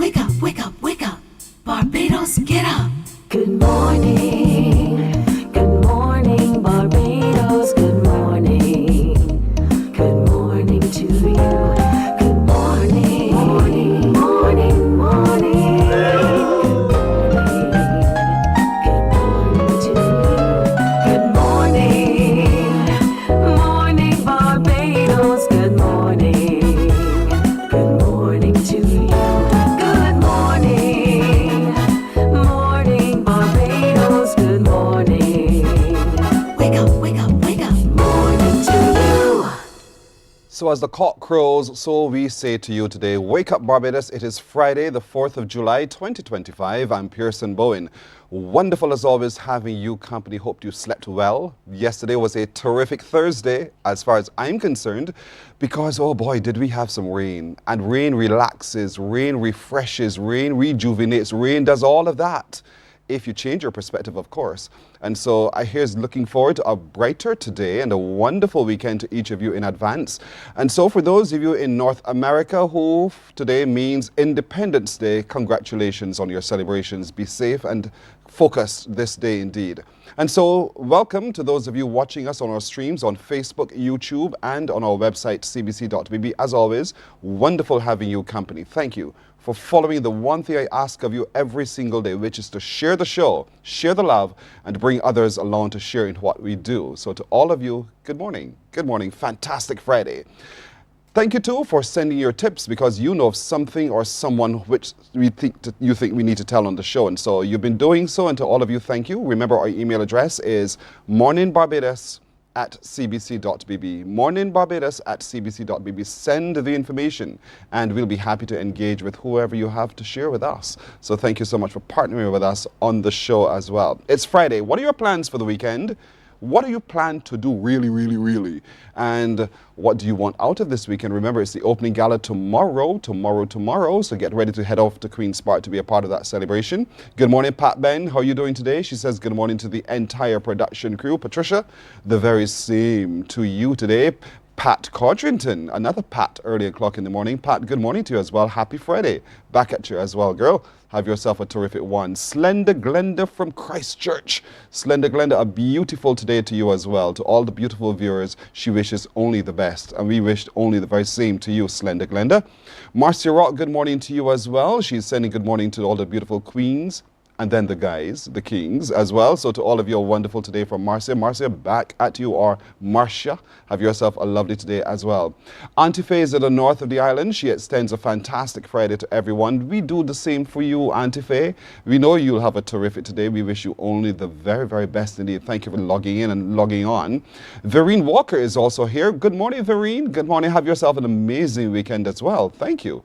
Wake up, wake up, wake up. Barbados, get up. Good morning. Good morning, Barbados. Good morning. Good morning to you. Good morning. Morning, morning, morning. Good morning to you. Good morning. Morning, Barbados. Good morning. Good morning to you. Good morning. Morning, Barbados. Good morning. Wake up, wake up, wake up. Morning to you. So as the cock crows, so we say to you today, wake up Barbados. It is Friday, the 4th of July, 2025. I'm Pearson Bowen. Wonderful as always having you company. Hope you slept well. Yesterday was a terrific Thursday as far as I'm concerned because, oh boy, did we have some rain. And rain relaxes, rain refreshes, rain rejuvenates, rain does all of that. If you change your perspective, of course. And so I here's looking forward to a brighter today and a wonderful weekend to each of you in advance. And so for those of you in North America who today means Independence Day, congratulations on your celebrations. Be safe and focused this day indeed. And so welcome to those of you watching us on our streams on Facebook, YouTube, and on our website, cbc.bb. As always, wonderful having you company. Thank you for following the one thing I ask of you every single day, which is to share the show, share the love, and bring others along to share in what we do. So to all of you, good morning. Good morning. Fantastic Friday. Thank you too for sending your tips because you know of something or someone which you think we need to tell on the show. And so you've been doing so, and to all of you, thank you. Remember, our email address is morninbarbados@cbc.bb. morninbarbados@cbc.bb. Send the information and we'll be happy to engage with whoever you have to share with us. So thank you so much for partnering with us on the show as well. It's Friday. What are your plans for the weekend? What do you plan to do really? And what do you want out of this weekend? Remember, it's the opening gala tomorrow. So get ready to head off to Queen's Park to be a part of that celebration. Good morning, Pat Ben. How are you doing today? She says good morning to the entire production crew. Patricia, the very same to you today. Pat Codrington, another Pat, early o'clock in the morning. Pat, good morning to you as well. Happy Friday. Back at you as well, girl. Have yourself a terrific one. Slender Glenda from Christchurch. Slender Glenda, a beautiful today to you as well. To all the beautiful viewers, she wishes only the best. And we wished only the very same to you, Slender Glenda. Marcia Rock, good morning to you as well. She's sending good morning to all the beautiful queens. And then the guys, the kings as well. So to all of you, wonderful today from Marcia. Marcia, back at you, or Marcia. Have yourself a lovely today as well. Auntie Faye is in the north of the island. She extends a fantastic Friday to everyone. We do the same for you, Auntie Faye. We know you'll have a terrific today. We wish you only the very, very best indeed. Thank you for logging in and logging on. Vereen Walker is also here. Good morning, Vereen. Good morning. Have yourself an amazing weekend as well. Thank you.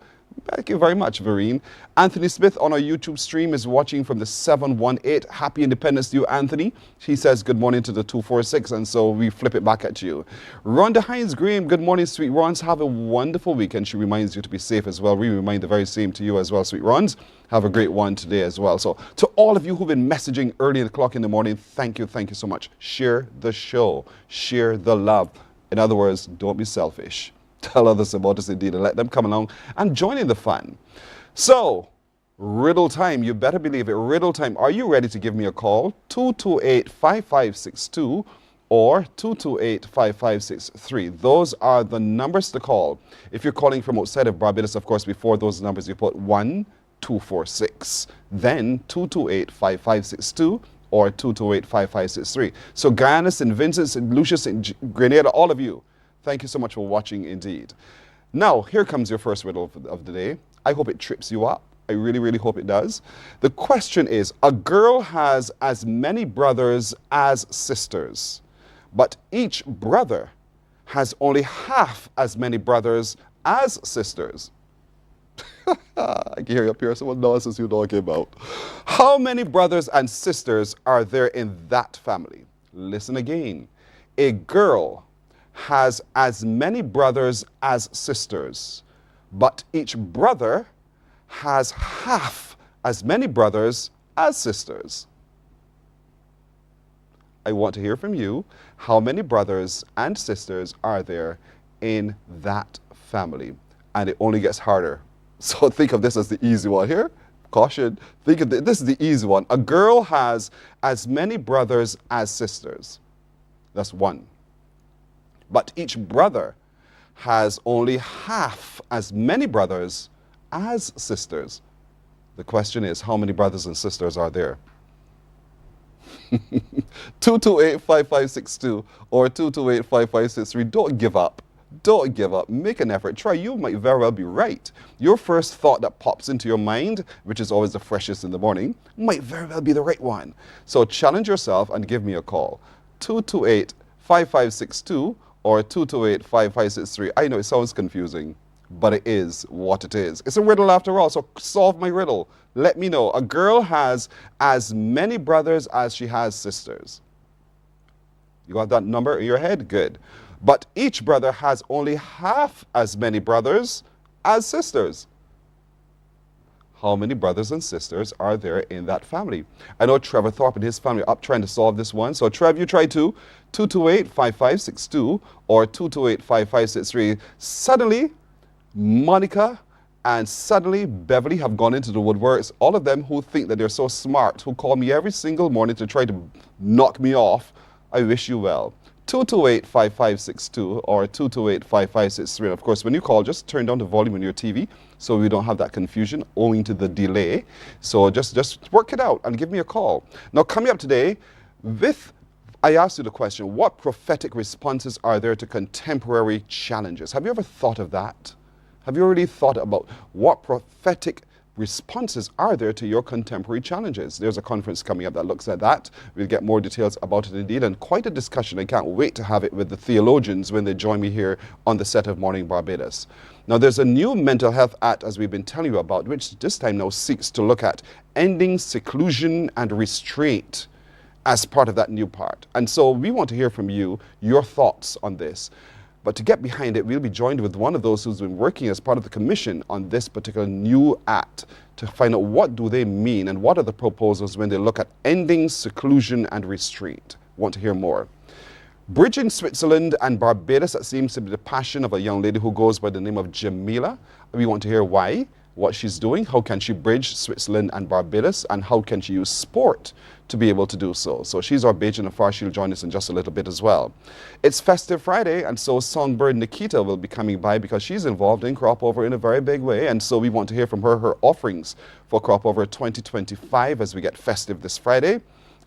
Thank you very much, Vereen. Anthony Smith on our YouTube stream is watching from the 718. Happy Independence to you, Anthony. He says good morning to the 246, and so we flip it back at you. Rhonda Hines Graham, good morning, sweet Rons. Have a wonderful weekend. She reminds you to be safe as well. We remind the very same to you as well, sweet Rons. Have a great one today as well. So to all of you who've been messaging early o'clock in the morning, thank you so much. Share the show. Share the love. In other words, don't be selfish. Tell others about us indeed and let them come along and join in the fun. So, riddle time. You better believe it. Riddle time. Are you ready to give me a call? 228-5562 or 228-5563. Those are the numbers to call. If you're calling from outside of Barbados, of course, before those numbers you put 1246. Then 228-5562 or 228-5563. So Guyana, St. Vincent, St. Lucia, St. Grenada, all of you, thank you so much for watching indeed. Now, here comes your first riddle of the day. I hope it trips you up. I really hope it does. The question is, a girl has as many brothers as sisters, but each brother has only half as many brothers as sisters. I can hear you up here. Someone knows you're talking about. How many brothers and sisters are there in that family? Listen again. A girl has as many brothers as sisters, but each brother has half as many brothers as sisters. I want to hear from you. How many brothers and sisters are there in that family? And it only gets harder So think of this as the easy one here. Caution. Think of this is the easy one. A girl has as many brothers as sisters. That's one. But each brother has only half as many brothers as sisters. The question is, how many brothers and sisters are there? 228-5562 or 228-5563. Don't give up. Don't give up. Make an effort. Try. You might very well be right. Your first thought that pops into your mind, which is always the freshest in the morning, might very well be the right one. So challenge yourself and give me a call. 228-5562 or 228-5563. I know it sounds confusing, but it is what it is. It's a riddle after all, so solve my riddle. Let me know. A girl has as many brothers as she has sisters. You got that number in your head? Good. But each brother has only half as many brothers as sisters. How many brothers and sisters are there in that family? I know Trevor Thorpe and his family are up trying to solve this one. So Trev, you try to 228-5562 or 228-5563. Suddenly, Monica and suddenly Beverly have gone into the woodworks. All of them who think that they're so smart, who call me every single morning to try to knock me off. I wish you well. 228-5562 or 228-5563. And of course, when you call, just turn down the volume on your TV so we don't have that confusion owing to the delay. So just work it out and give me a call. Now, coming up today, I asked you the question, what prophetic responses are there to contemporary challenges? Have you ever thought of that? Have you already thought about what prophetic responses are there to your contemporary challenges? There's a conference coming up that looks at that. We'll get more details about it indeed, and quite a discussion. I can't wait to have it with the theologians when they join me here on the set of Mornin Barbados. Now, there's a new mental health act, as we've been telling you about, which this time now seeks to look at ending seclusion and restraint as part of that new part. And so we want to hear from you, your thoughts on this. But to get behind it, we'll be joined with one of those who's been working as part of the commission on this particular new act to find out what do they mean and what are the proposals when they look at ending seclusion and restraint. Want to hear more? Bridging Switzerland and Barbados, that seems to be the passion of a young lady who goes by the name of Jamila. We want to hear why, what she's doing, how can she bridge Switzerland and Barbados, and how can she use sport to be able to do so. So she's our Bajan Afar. She'll join us in just a little bit as well. It's Festive Friday, and so Songbird Nikita will be coming by because she's involved in Crop Over in a very big way, and so we want to hear from her offerings for Crop Over 2025 as we get festive this Friday.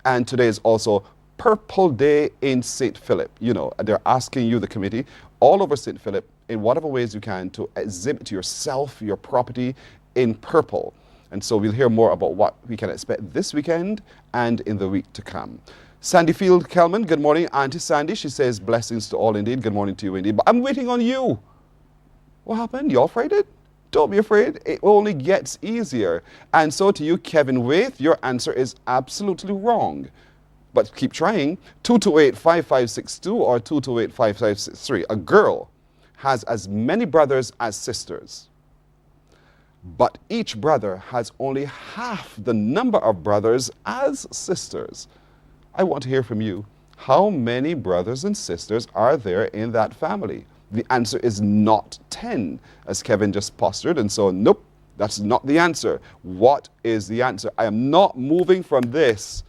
And today is also Purple Day in St. Philip. You know, they're asking you, the committee, all over St. Philip, in whatever ways you can, to exhibit yourself, your property in purple. And so we'll hear more about what we can expect this weekend and in the week to come. Sandy Field Kelman, good morning. Auntie Sandy, she says, blessings to all indeed. Good morning to you indeed. But I'm waiting on you. What happened? You're afraid? Don't be afraid. It only gets easier. And so to you, Kevin Waith, your answer is absolutely wrong. But keep trying. 228-5562 or 228-5563. A girl has as many brothers as sisters. But each brother has only half the number of brothers as sisters. I want to hear from you. How many brothers and sisters are there in that family? The answer is not 10, as Kevin just postured, and so nope, that's not the answer. What is the answer? I am not moving from this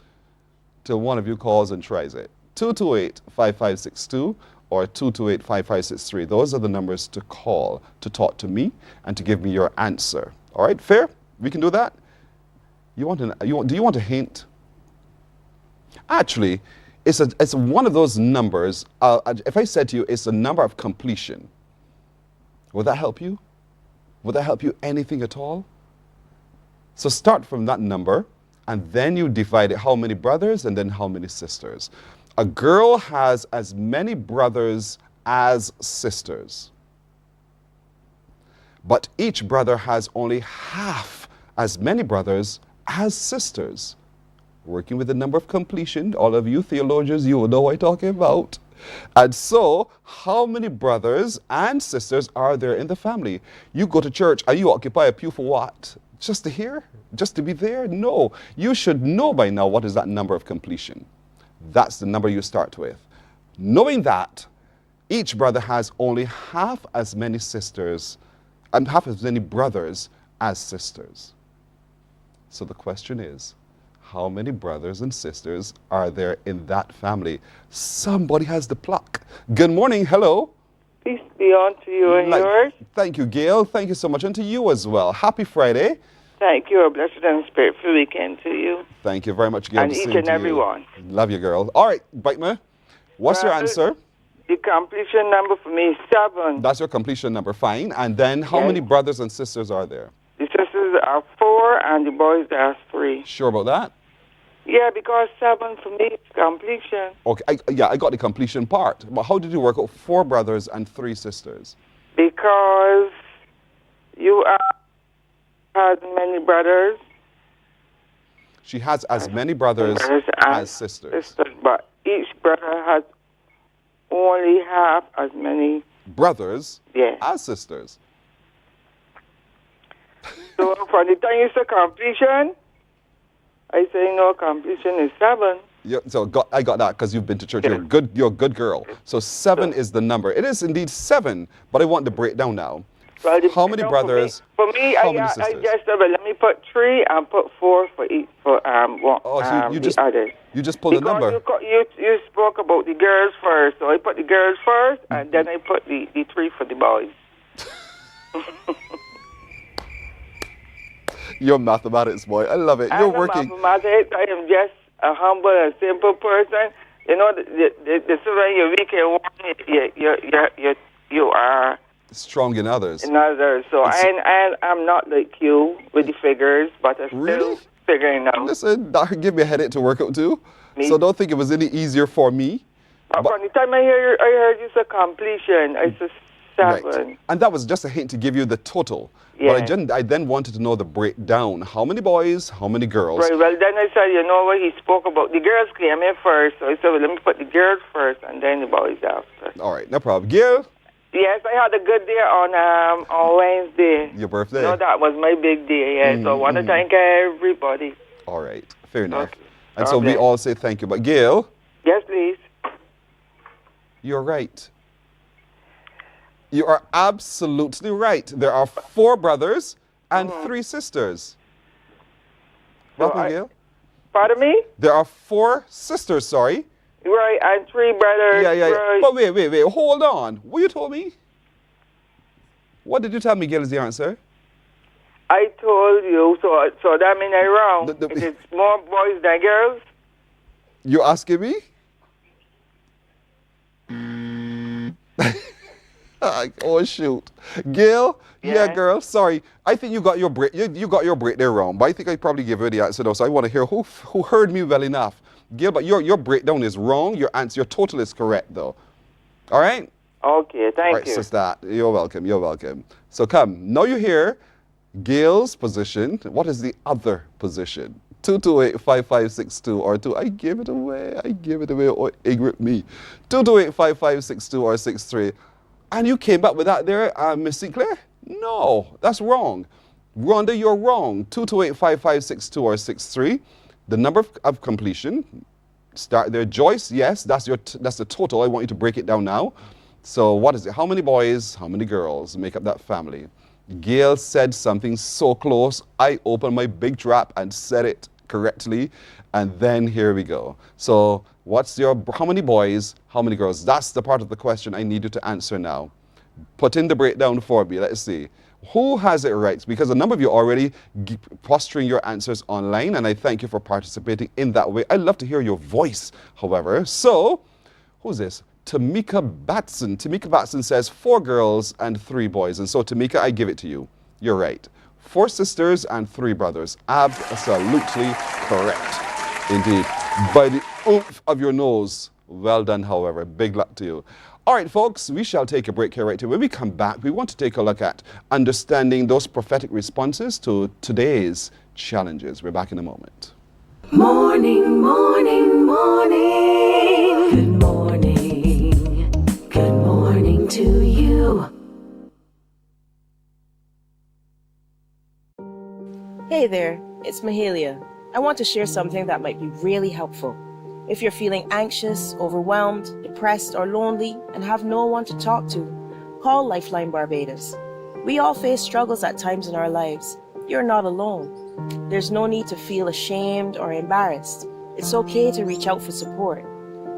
till one of you calls and tries it. 228-5562 or 228-5563. Those are the numbers to call to talk to me and to give me your answer. All right, fair? We can do that? Do you want a hint? Actually, it's one of those numbers. If I said to you, it's a number of completion, would that help you? Would that help you anything at all? So start from that number, and then you divide it, how many brothers and then how many sisters. A girl has as many brothers as sisters, but each brother has only half as many brothers as sisters. Working with the number of completion, all of you theologians, you will know what I'm talking about. And so, how many brothers and sisters are there in the family? You go to church and you occupy a pew for what? Just to hear? Just to be there? No. You should know by now what is that number of completion. That's the number you start with. Knowing that, each brother has only half as many sisters half as many brothers as sisters. So the question is, how many brothers and sisters are there in that family? Somebody has the pluck. Good morning. Hello. Peace be unto you and yours. Thank you, Gail. Thank you so much. And to you as well. Happy Friday. Thank you. A blessed and spirit-ful weekend to you. Thank you very much, Gail. And each and every one. Love you, girl. All right, Biteman. What's your answer? The completion number for me is 7. That's your completion number. Fine. And then how many brothers and sisters are there? The sisters are 4 and the boys are 3. Sure about that? Yeah, because 7 for me is completion. Okay, I got the completion part. But how did you work out 4 brothers and 3 sisters? Because you has many brothers. She has as many brothers as sisters. But each brother has only half as many brothers as sisters. So from the time you say completion, I say no, completion is 7. Yeah, so I got that because you've been to church. You're a good girl. So 7 is the number. It is indeed 7, but I want the breakdown now. Well, how many brothers? For me, I just let me put 3 and put 4 for each for the others. You just pull the number. You spoke about the girls first, so I put the girls first, and then I put the 3 for the boys. You're mathematics, boy. I love it. You're working. Mathematics. I am just a humble and simple person. You know, the when you're weak in one, you are strong in others. So I'm not like you with the figures, but I'm still figuring out. Listen, that give me a headache to work out too. So don't think it was any easier for me. But from the time I heard you say completion, I said 7. Right. And that was just a hint to give you the total. Yeah. But I then wanted to know the breakdown. How many boys, how many girls? Right, well, then I said, you know what, he spoke about the girls came in first. So I said, well, let me put the girls first and then the boys after. All right, no problem. Gil? Yes, I had a good day on Wednesday. Your birthday? No, that was my big day, yeah. So I want to thank everybody. All right, fair enough. Okay. And so we all say thank you. But Gail? Yes, please. You're right. You are absolutely right. There are 4 brothers and 3 sisters. Welcome, Gail. Pardon me? There are 4 sisters, sorry. Right, and 3 brothers. Yeah. Right. But wait. Hold on. What you told me? What did you tell me, Gail, is the answer? I told you, so that means I'm wrong. It is more boys than girls? You asking me? Oh shoot, Gail. Yeah, girl. Sorry, I think you got your break. You got your break there wrong. But I think I probably gave you the answer though. So I want to hear who heard me well enough. Gail, but your breakdown is wrong. Your total is correct though. All right. Okay, thank you. Right, sister. You're welcome. You're welcome. So come. Now you hear Gail's position. What is the other position? 228-5562 or 2. I give it away. Oh, ignorant me. 228-5562 or 63. And you came back with that there, Miss Sinclair? No, that's wrong. Rhonda, you're wrong. 228-5562 or 63. The number of completion. Start there. Joyce, yes, that's the total. I want you to break it down now. So what is it? How many boys, how many girls make up that family? Gail said something so close. I opened my big trap and said it correctly. And then here we go. So how many boys, how many girls? That's the part of the question I need you to answer now. Put in the breakdown for me. Let's see. Who has it right? Because a number of you are already posturing your answers online, and I thank you for participating in that way. I love to hear your voice, however. So, who's this? Tamika Batson. Tamika Batson says 4 girls and 3 boys. And so, Tamika, I give it to you. You're right. 4 sisters and 3 brothers. Absolutely correct. Indeed. By the oomph of your nose. Well done, however. Big luck to you. All right, folks, we shall take a break here right here. When we come back, we want to take a look at understanding those prophetic responses to today's challenges. We're back in a moment. Morning, morning, morning. Good morning. Good morning to you. Hey there, it's Mahalia. I want to share something that might be really helpful. If you're feeling anxious, overwhelmed, depressed, or lonely and have no one to talk to, call Lifeline Barbados. We all face struggles at times in our lives. You're not alone. There's no need to feel ashamed or embarrassed. It's okay to reach out for support.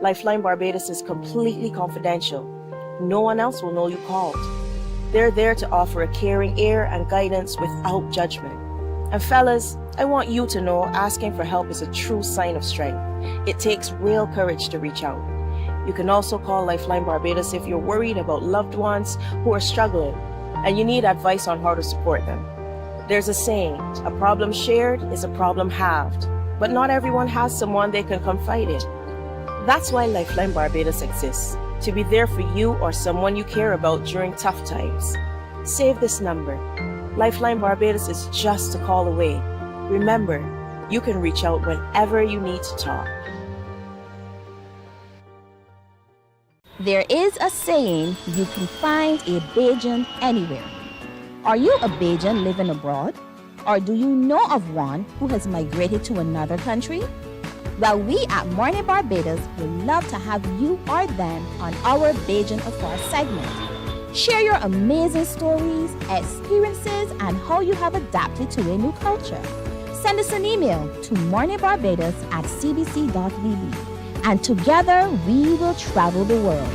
Lifeline Barbados is completely confidential. No one else will know you called. They're there to offer a caring ear and guidance without judgment. And fellas, I want you to know asking for help is a true sign of strength. It takes real courage to reach out. You can also call Lifeline Barbados if you're worried about loved ones who are struggling and you need advice on how to support them. There's a saying, a problem shared is a problem halved, but not everyone has someone they can confide in. That's why Lifeline Barbados exists, to be there for you or someone you care about during tough times. Save this number. Lifeline Barbados is just a call away. Remember, you can reach out whenever you need to talk. There is a saying, you can find a Bajan anywhere. Are you a Bajan living abroad? Or do you know of one who has migrated to another country? Well, we at Mornin Barbados would love to have you or them on our Bajan Afar segment. Share your amazing stories, experiences, and how you have adapted to a new culture. Send us an email to morninbarbados@cbc.bb. And together we will travel the world.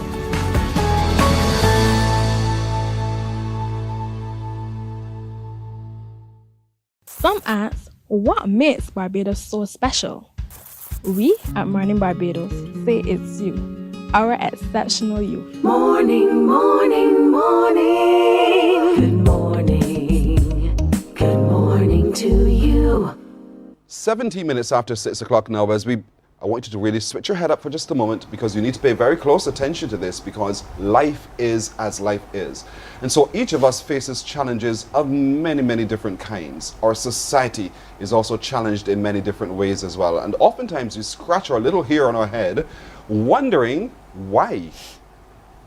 Some ask, what makes Barbados so special? We at Mornin Barbados say it's you, our exceptional youth. Morning, morning, morning. Good morning. Good morning to you. 17 minutes after 6 o'clock now, I want you to really switch your head up for just a moment, because you need to pay very close attention to this, because life is as life is. And so each of us faces challenges of many, many different kinds. Our society is also challenged in many different ways as well. And oftentimes we scratch our little hair on our head wondering why?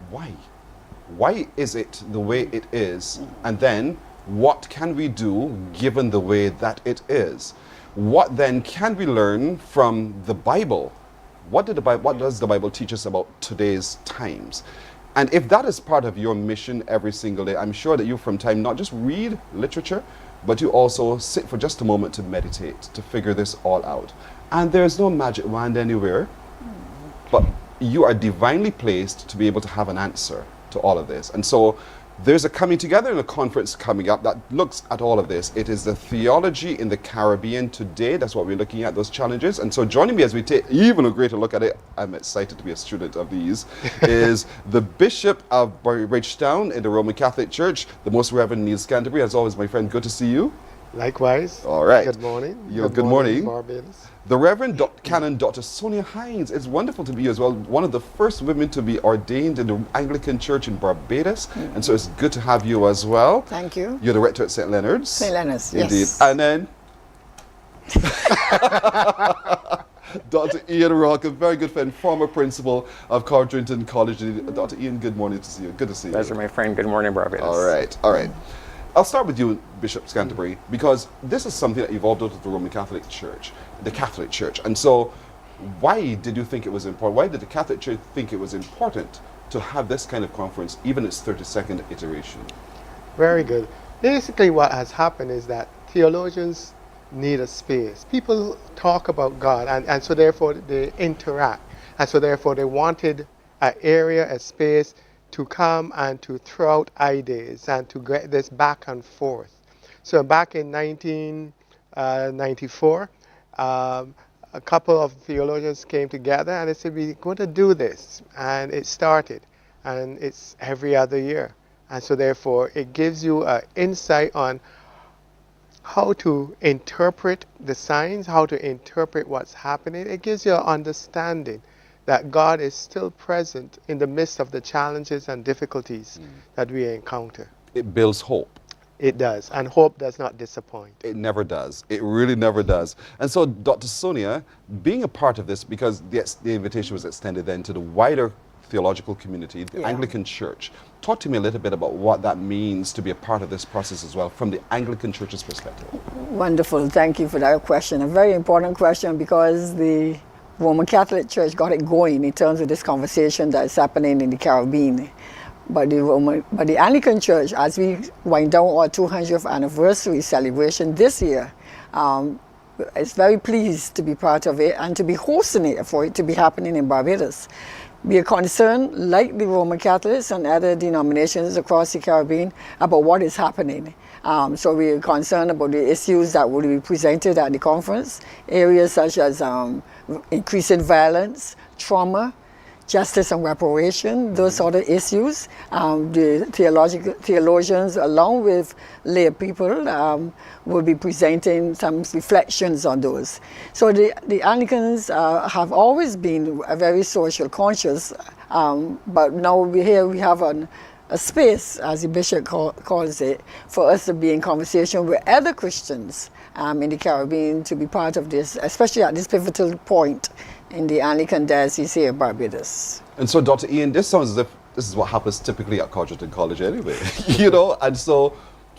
Why is it the way it is? And then what can we do given the way that it is? What then can we learn from the Bible? What does the Bible teach us about today's times? And if that is part of your mission every single day, I'm sure that you from time not just read literature, but you also sit for just a moment to meditate, to figure this all out. And there's no magic wand anywhere, but you are divinely placed to be able to have an answer to all of this. And so there's a coming together and a conference coming up that looks at all of this. It is the Theology in the Caribbean today. That's what we're looking at, those challenges. And so joining me as we take even a greater look at it, I'm excited to be a student of these, is the Bishop of Bridgetown in the Roman Catholic Church, the Most Reverend Neil Canterbury. As always, my friend, good to see you. Likewise. All right. Good morning. Good morning. Barbados. The Reverend Canon Dr. Sonia Hines. It's wonderful to be as well. One of the first women to be ordained in the Anglican Church in Barbados. And so it's good to have you as well. Thank you. You're the rector at St. Leonard's. St. Leonard's, Indeed. yes. And then Dr. Ian Rock, a very good friend, former principal of Codrington College. Dr. Ian, good morning to see you. Good to see you. Pleasure, my friend. Good morning, Barbados. All right. I'll start with you, Bishop Canterbury, because this is something that evolved out of the Roman Catholic Church, the Catholic Church. And so why did you think it was important? Why did the Catholic Church think it was important to have this kind of conference, even its 32nd iteration? Very good. Basically what has happened is that theologians need a space. People talk about God, and so therefore they interact. And so therefore they wanted an area, a space to come and to throw out ideas and to get this back and forth. So back in 1994, a couple of theologians came together and they said, we're going to do this. And it started, and it's every other year. And so therefore it gives you an insight on how to interpret the signs, how to interpret what's happening. It gives you an understanding that God is still present in the midst of the challenges and difficulties that we encounter. It builds hope. It does, and hope does not disappoint. It never does. It really never does. And so, Dr. Sonia, being a part of this, because the invitation was extended then to the wider theological community, the Anglican Church. Talk to me a little bit about what that means to be a part of this process as well, from the Anglican Church's perspective. Wonderful. Thank you for that question. A very important question, because the Roman Catholic Church got it going in terms of this conversation that's happening in the Caribbean. But the Anglican Church, as we wind down our 200th anniversary celebration this year, is very pleased to be part of it and to be hosting it, for it to be happening in Barbados. We are concerned, like the Roman Catholics and other denominations across the Caribbean, about what is happening. So we are concerned about the issues that will be presented at the conference, areas such as increasing violence, trauma, justice and reparation, those sort of issues. The theologians, along with lay people, will be presenting some reflections on those. So the Anglicans have always been very social conscious, but now we have a space, as the bishop calls it, for us to be in conversation with other Christians in the Caribbean to be part of this, especially at this pivotal point in the Anglican Diocese here in Barbados. And so, Dr. Ian, this sounds as if this is what happens typically at Codgerton College anyway, you know? And so,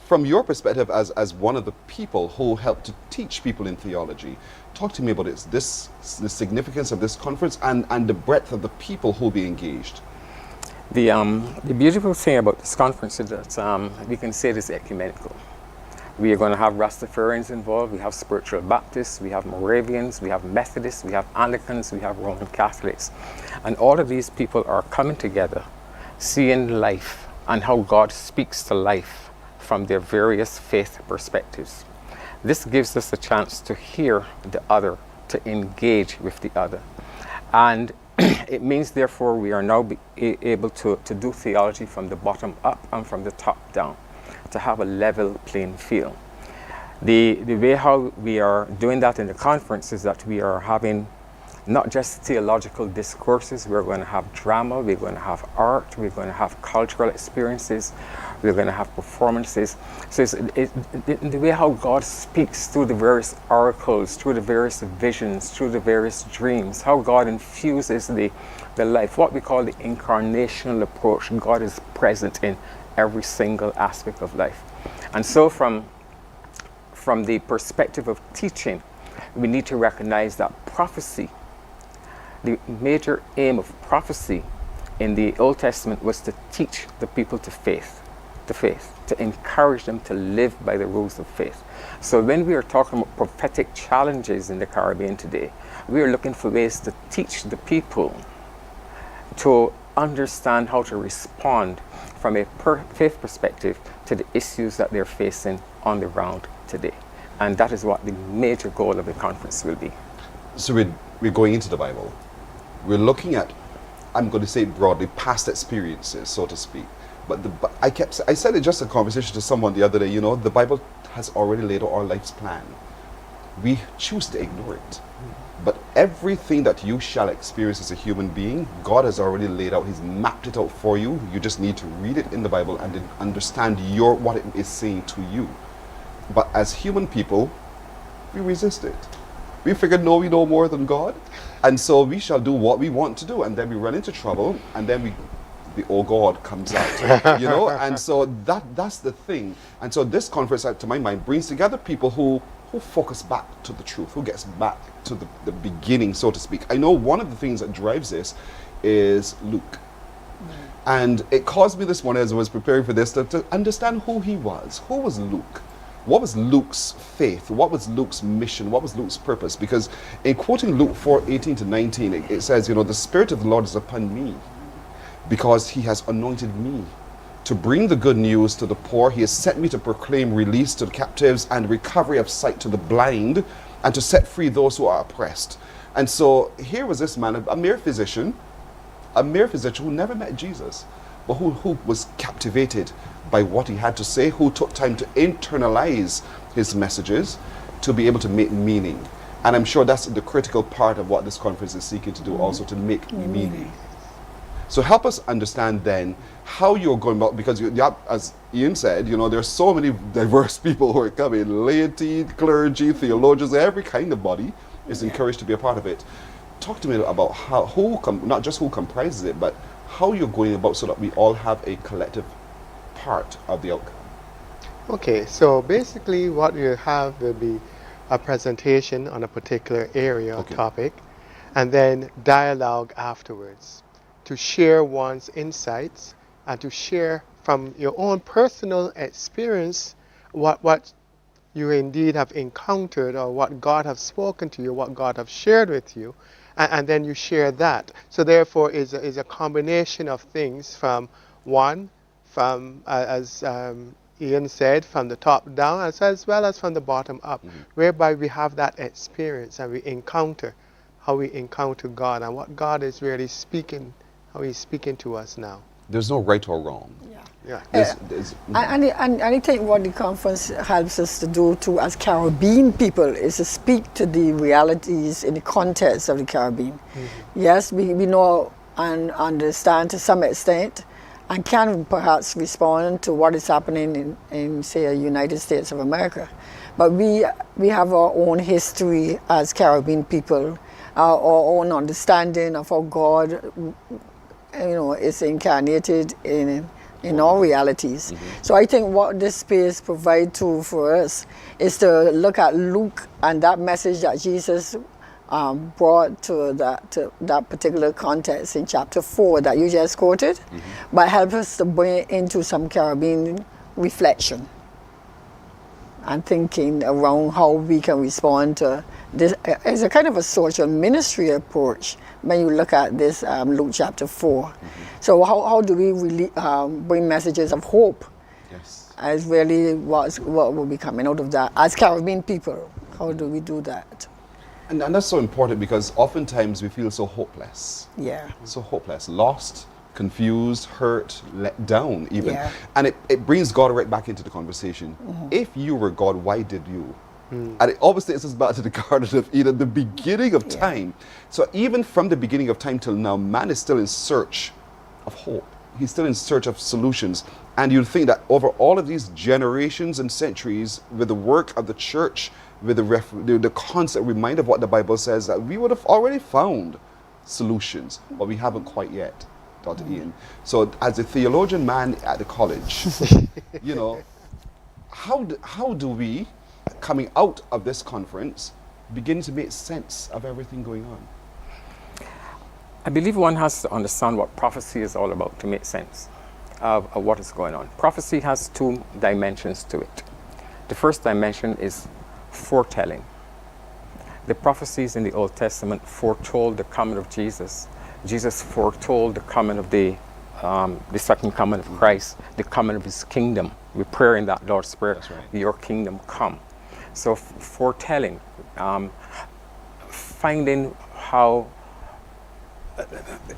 from your perspective as one of the people who helped to teach people in theology, talk to me about the significance of this conference and the breadth of the people who will be engaged. The beautiful thing about this conference is that we can say it is ecumenical. We are going to have Rastafarians involved, we have spiritual Baptists, we have Moravians, we have Methodists, we have Anglicans, we have Roman Catholics. And all of these people are coming together, seeing life and how God speaks to life from their various faith perspectives. This gives us a chance to hear the other, to engage with the other. And it means, therefore, we are now able to do theology from the bottom up and from the top down, to have a level playing field. The way how we are doing that in the conference is that we are having not just theological discourses, we're going to have drama, we're going to have art, we're going to have cultural experiences, we're going to have performances. So the way how God speaks through the various oracles, through the various visions, through the various dreams, how God infuses the life, what we call the incarnational approach. God is present in every single aspect of life. And so from the perspective of teaching, we need to recognize that prophecy, the major aim of prophecy in the Old Testament was to teach the people to faith, to encourage them to live by the rules of faith. So when we are talking about prophetic challenges in the Caribbean today, we are looking for ways to teach the people to understand how to respond from a faith perspective to the issues that they're facing on the ground today. And that is what the major goal of the conference will be. So we're going into the Bible. We're looking at, I'm going to say broadly, past experiences, so to speak. But I said it just in conversation to someone the other day, you know, the Bible has already laid out our life's plan. We choose to ignore it. But everything that you shall experience as a human being, God has already laid out. He's mapped it out for you. You just need to read it in the Bible and then understand what it is saying to you. But as human people, we resist it. We figured, no, we know more than God. And so we shall do what we want to do. And then we run into trouble. And then the oh God comes out, you know. And so that's the thing. And so this conference, to my mind, brings together people who focus back to the truth, who gets back to the beginning, so to speak. I know one of the things that drives this is Luke. And it caused me this morning as I was preparing for this to understand who he was. Who was Luke? What was Luke's faith? What was Luke's mission? What was Luke's purpose? Because in quoting Luke 4:18-19, it says, you know, the Spirit of the Lord is upon me because he has anointed me to bring the good news to the poor. He has sent me to proclaim release to the captives and recovery of sight to the blind and to set free those who are oppressed. And so here was this man, a mere physician who never met Jesus, but who was captivated by what he had to say, who took time to internalize his messages to be able to make meaning. And I'm sure that's the critical part of what this conference is seeking to do, also to make meaning. So help us understand then how you're going about, because as Ian said, you know, there's so many diverse people who are coming, laity, clergy, theologians, every kind of body is encouraged to be a part of it. Talk to me about not just who comprises it, but how you're going about so that we all have a collective part of the outcome. Okay, so basically what you have will be a presentation on a particular area or topic, and then dialogue afterwards to share one's insights, and to share from your own personal experience what you indeed have encountered, or what God has spoken to you, what God has shared with you, and then you share that. So therefore is a combination of things from as Ian said, from the top down as well as from the bottom up, whereby we have that experience and we encounter how we encounter God and what God is really speaking, how He's speaking to us now. There's no right or wrong. Yeah. And I think what the conference helps us to do too, as Caribbean people, is to speak to the realities in the context of the Caribbean. Yes, we know and understand to some extent, and can perhaps respond to what is happening in say, the United States of America. But we have our own history as Caribbean people, our own understanding of how God, is incarnated in all realities. So I think what this space provides for us is to look at Luke and that message that Jesus brought to that particular context in chapter 4 that you just quoted, but help us to bring it into some Caribbean reflection and thinking around how we can respond to this. It's a kind of a social ministry approach when you look at this Luke chapter 4. So how do we really bring messages of hope? Yes. As really what will be coming out of that as Caribbean people? How do we do that? And that's so important, because oftentimes we feel so hopeless. Yeah. So hopeless, lost, confused, hurt, let down even. Yeah. And it brings God right back into the conversation. If you were God, why did you? And it obviously takes us back to the Garden of Eden, the beginning of time. So even from the beginning of time till now, man is still in search of hope. He's still in search of solutions. And you'd think that over all of these generations and centuries, with the work of the church, with the constant reminder of what the Bible says, that we would have already found solutions, but we haven't quite yet, Dr. Ian. So as a theologian man at the college, how do we, coming out of this conference, begin to make sense of everything going on? I believe one has to understand what prophecy is all about to make sense of what is going on. Prophecy has two dimensions to it. The first dimension is foretelling. The prophecies in the Old Testament foretold the coming of Jesus. Jesus foretold the coming of the second coming of Christ, the coming of His kingdom. We pray in that Lord's Prayer, your kingdom come. So foretelling, finding how,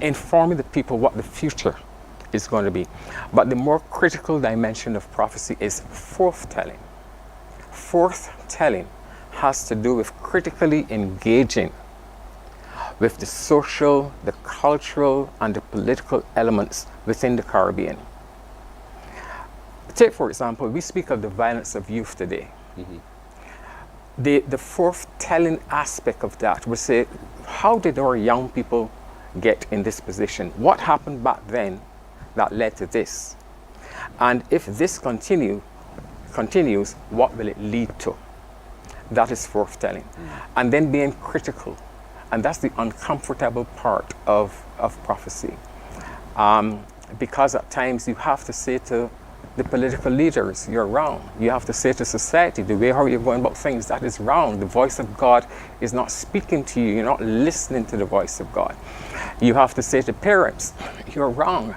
informing the people what the future is going to be. But the more critical dimension of prophecy is forthtelling. Forthtelling has to do with critically engaging with the social, the cultural, and the political elements within the Caribbean. Take, for example, we speak of the violence of youth today. The forthtelling aspect of that, we say, how did our young people get in this position? What happened back then that led to this? And if this continues, what will it lead to? That is forthtelling. And then being critical. And that's the uncomfortable part of prophecy. Because at times you have to say to the political leaders, you're wrong. You have to say to society, the way how you're going about things, that is wrong. The voice of God is not speaking to you. You're not listening to the voice of God. You have to say to parents, you're wrong.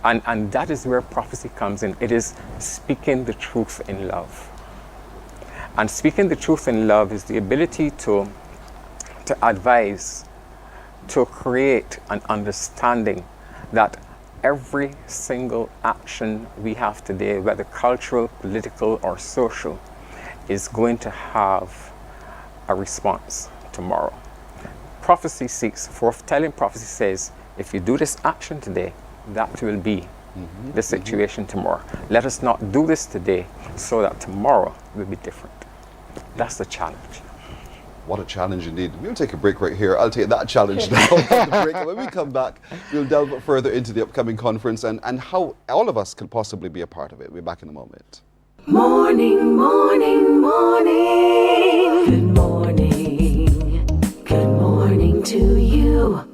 And that is where prophecy comes in. It is speaking the truth in love. And speaking the truth in love is the ability to advise, to create an understanding that every single action we have today, whether cultural, political, or social, is going to have a response tomorrow. Prophecy seeks forthtelling. Prophecy says, if you do this action today, that will be the situation tomorrow. Let us not do this today so that tomorrow will be different. That's the challenge. What a challenge indeed. We'll take a break right here. I'll take that challenge now. And when we come back, we'll delve further into the upcoming conference and how all of us can possibly be a part of it. We're back in a moment. Morning, morning, morning. Good morning. Good morning to you.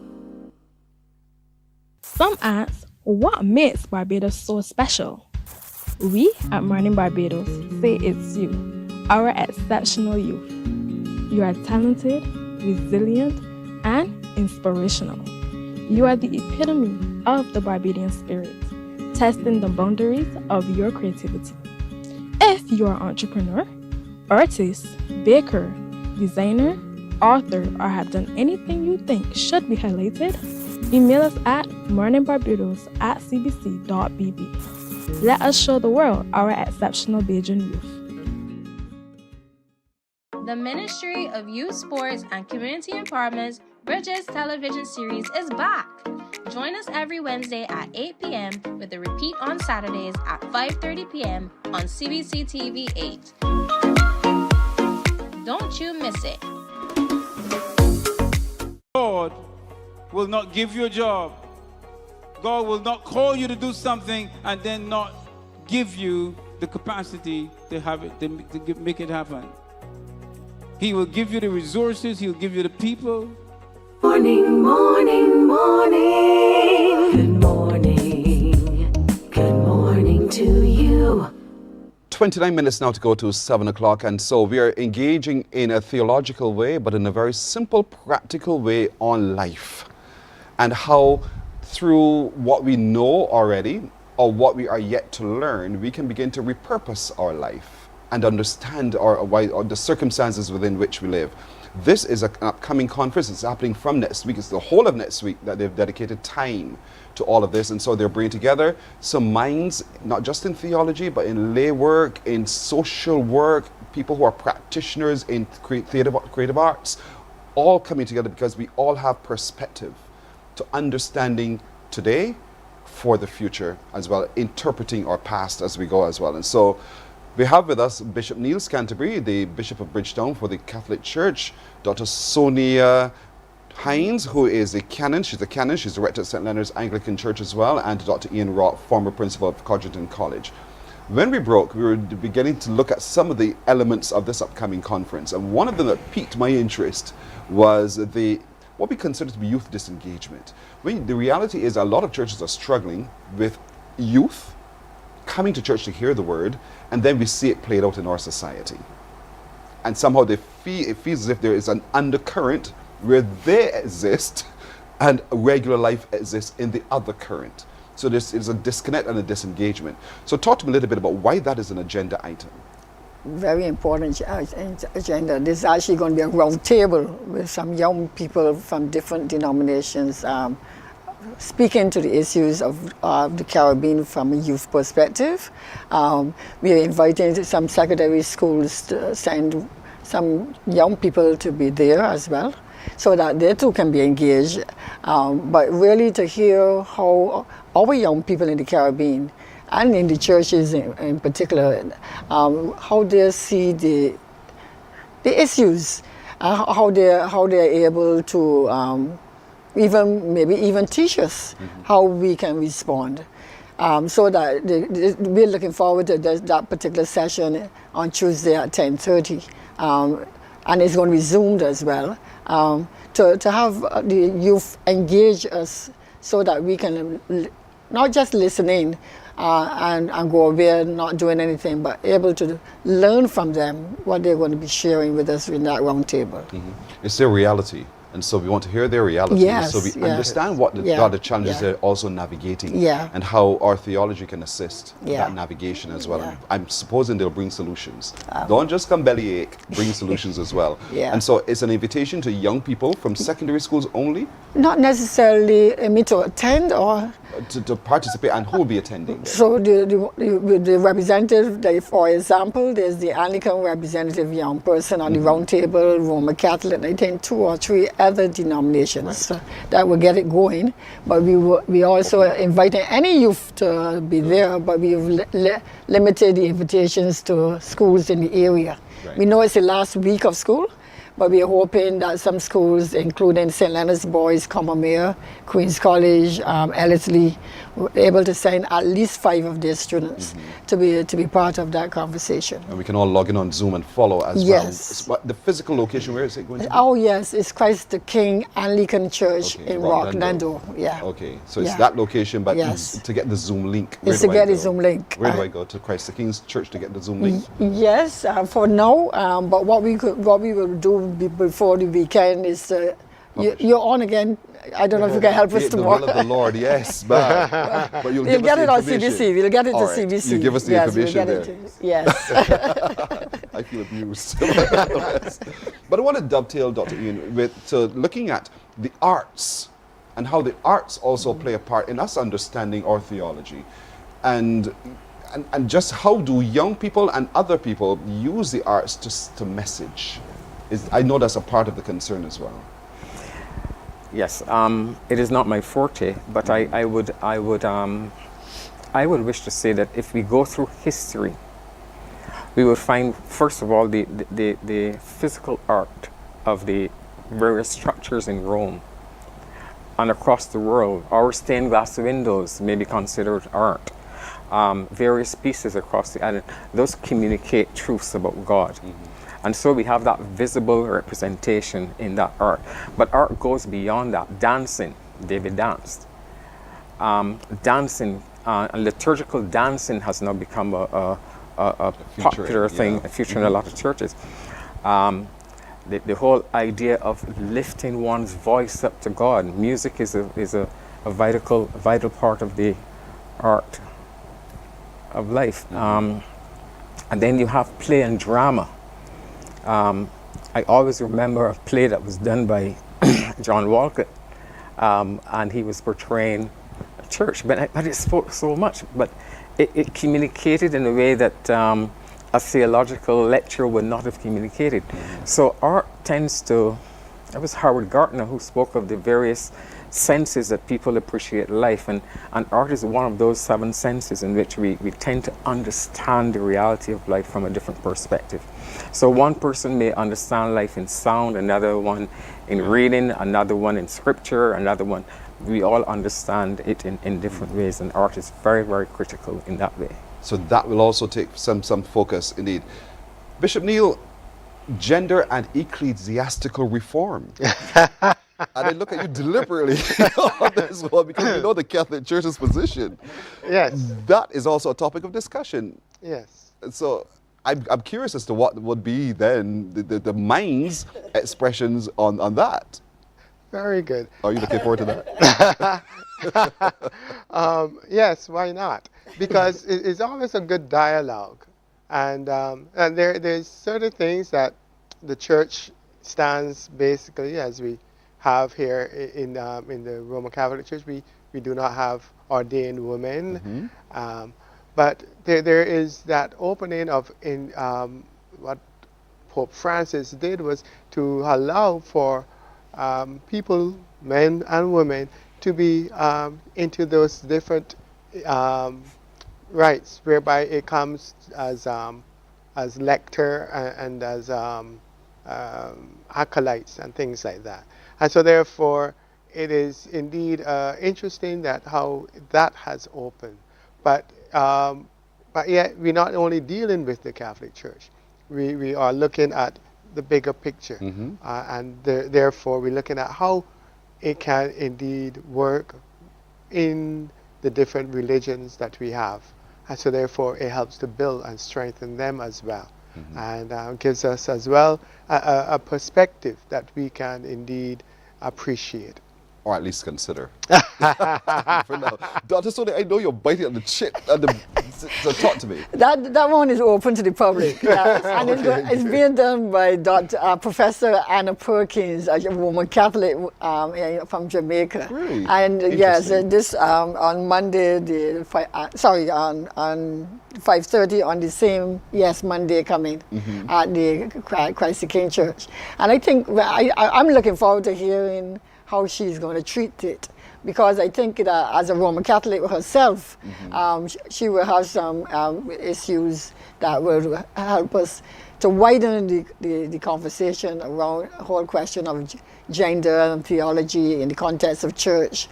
Some ask, what makes Barbados so special? We at Mornin Barbados say it's you, our exceptional youth. You are talented, resilient, and inspirational. You are the epitome of the Barbadian spirit, testing the boundaries of your creativity. If you are an entrepreneur, artist, baker, designer, author, or have done anything you think should be highlighted, email us at morninbarbados@cbc.bb. Let us show the world our exceptional Bajan youth. The Ministry of Youth Sports and Community Empowerment's Bridges television series is back. Join us every Wednesday at 8 p.m. with a repeat on Saturdays at 5:30 p.m. on CBC TV 8. Don't you miss it. God will not give you a job. God will not call you to do something and then not give you the capacity to have it, to make it happen. He will give you the resources. He'll give you the people. Morning, morning, morning. Good morning. Good morning to you. 29 minutes now to go to 7 o'clock, and so we are engaging in a theological way, but in a very simple, practical way on life. And how through what we know already, or what we are yet to learn, we can begin to repurpose our life and understand or the circumstances within which we live. This is an upcoming conference. It's happening from next week. It's the whole of next week that they've dedicated time to all of this. And so they're bringing together some minds, not just in theology, but in lay work, in social work, people who are practitioners in creative arts, all coming together because we all have perspective to understanding today for the future as well, interpreting our past as we go as well. And so we have with us Bishop Neil Canterbury, the Bishop of Bridgetown for the Catholic Church, Dr. Sonia Hines, who is a canon. She's a canon. She's the rector at St. Leonard's Anglican Church as well, and Dr. Ian Roth, former principal of Codrington College. When we broke, we were beginning to look at some of the elements of this upcoming conference, and one of them that piqued my interest was what we consider to be youth disengagement. The reality is a lot of churches are struggling with youth coming to church to hear the word, and then we see it played out in our society. And somehow it feels as if there is an undercurrent where they exist and regular life exists in the other current. So there's a disconnect and a disengagement. So talk to me a little bit about why that is an agenda item. Very important agenda. There's actually going to be a round table with some young people from different denominations speaking to the issues of the Caribbean from a youth perspective. We are inviting some secondary schools to send some young people to be there as well, so that they too can be engaged. But really to hear how our young people in the Caribbean and in the churches in particular, how they see the issues, how they're able to even teach us how we can respond. So that we're looking forward to that particular session on Tuesday at 10:30, and it's going to be Zoomed as well, to have the youth engage us so that we can not just listen in and go away not doing anything, but able to learn from them what they're going to be sharing with us in that round table. It's their reality. And so we want to hear their reality, yes, so we understand what the challenges they're also navigating, and how our theology can assist that navigation as well. I'm supposing they'll bring solutions. Don't just come bellyache, bring solutions as well. And so it's an invitation to young people from secondary schools only? Not necessarily to attend or to participate, and who will be attending? So the representative, for example, there's the Anglican representative young person on the round table, Roman Catholic, I think 2 or 3 other denominations that will get it going. But we also inviting any youth to be there, but we've limited the invitations to schools in the area. We know it's the last week of school, but we are hoping that some schools, including St. Leonard's Boys, Combermere, Queen's College, Ellerslie, were able to send at least 5 of their students to be part of that conversation. And we can all log in on Zoom and follow as Yes. well. But the physical location, where is it going to be? Oh yes, it's Christ the King Anglican Church Okay, in Rocklandau. Rocklandau. Yeah. Okay, so it's Yeah. that location, but Yes. to get the Zoom link, where It's do to I get the go? Zoom link. Where do I go? To Christ the King's Church to get the Zoom link? Yes, for now. But what we will do before the weekend is you're on again. I don't know if you can help us The tomorrow. will of the Lord, yes, man. But you'll give us get the it on information. CBC. We'll get it All to right. CBC. You give us the Yes, information we'll there. get it yes. I feel abused. But I want to dovetail, Dr. Ian, with looking at the arts and how the arts also play a part in us understanding our theology. And just how do young people and other people use the arts to message? I know that's a part of the concern as well. Yes, it is not my forte, but I would wish to say that if we go through history, we would find, first of all, the physical art of the various structures in Rome and across the world. Our stained glass windows may be considered art. Various pieces across the island, those communicate truths about God. And so we have that visible representation in that art. But art goes beyond that. Dancing, David danced. Dancing, liturgical dancing has now become a popular thing, a feature in a lot of churches. The whole idea of lifting one's voice up to God. Music is a vital part of the art of life. And then you have play and drama. I always remember a play that was done by John Walcott, and he was portraying a church, but it spoke so much, but it communicated in a way that a theological lecture would not have communicated. So art tends to, it was Howard Gardner who spoke of the various senses that people appreciate life, and art is one of those 7 senses in which we tend to understand the reality of life from a different perspective. So one person may understand life in sound, another one in reading, another one in scripture, another one. We all understand it in different ways, and art is very, very critical in that way. So that will also take some focus indeed. Bishop Neil, gender and ecclesiastical reform. And I look at you deliberately on this one because we know the Catholic Church's position. Yes. That is also a topic of discussion. Yes. So I'm curious as to what would be then the mind's expressions on that. Very good. Are you looking forward to that? Yes, why not? Because it's always a good dialogue. And there's certain things that the church stands basically, as we have here in the Roman Catholic Church. We do not have ordained women. But there is that opening of what Pope Francis did was to allow for people, men and women, to be into those different rites, whereby it comes as lector and as acolytes and things like that. And so therefore it is indeed interesting that how that has opened. But yet we're not only dealing with the Catholic Church. We are looking at the bigger picture. And therefore we're looking at how it can indeed work in the different religions that we have. And so therefore it helps to build and strengthen them as well. And gives us as well a perspective that we can indeed appreciate. Or at least consider. For now. Dr. Soni, I know you're biting on the chip. So talk to me. That one is open to the public. Yes. And it's being done by Professor Anna Perkins, a Roman Catholic from Jamaica. Really? And yes, this on Monday, on 5:30 on the same, Monday coming at the Christ the King Church. And I think I'm looking forward to hearing how she's going to treat it, because I think that as a Roman Catholic herself, she will have some issues that will help us to widen the conversation around the whole question of gender and theology in the context of church.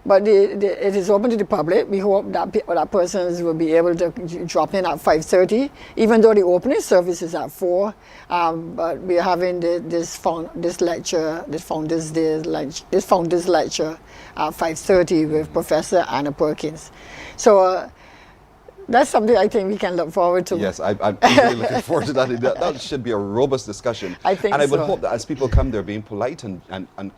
But it is open to the public. We hope that persons will be able to drop in at 5:30, even though the opening service is at 4. But we're having this founders lecture at 5:30 with Professor Anna Perkins. So that's something I think we can look forward to. Yes, I'm really looking forward to that. That should be a robust discussion. I think and I would so. hope that as people come, they're being polite and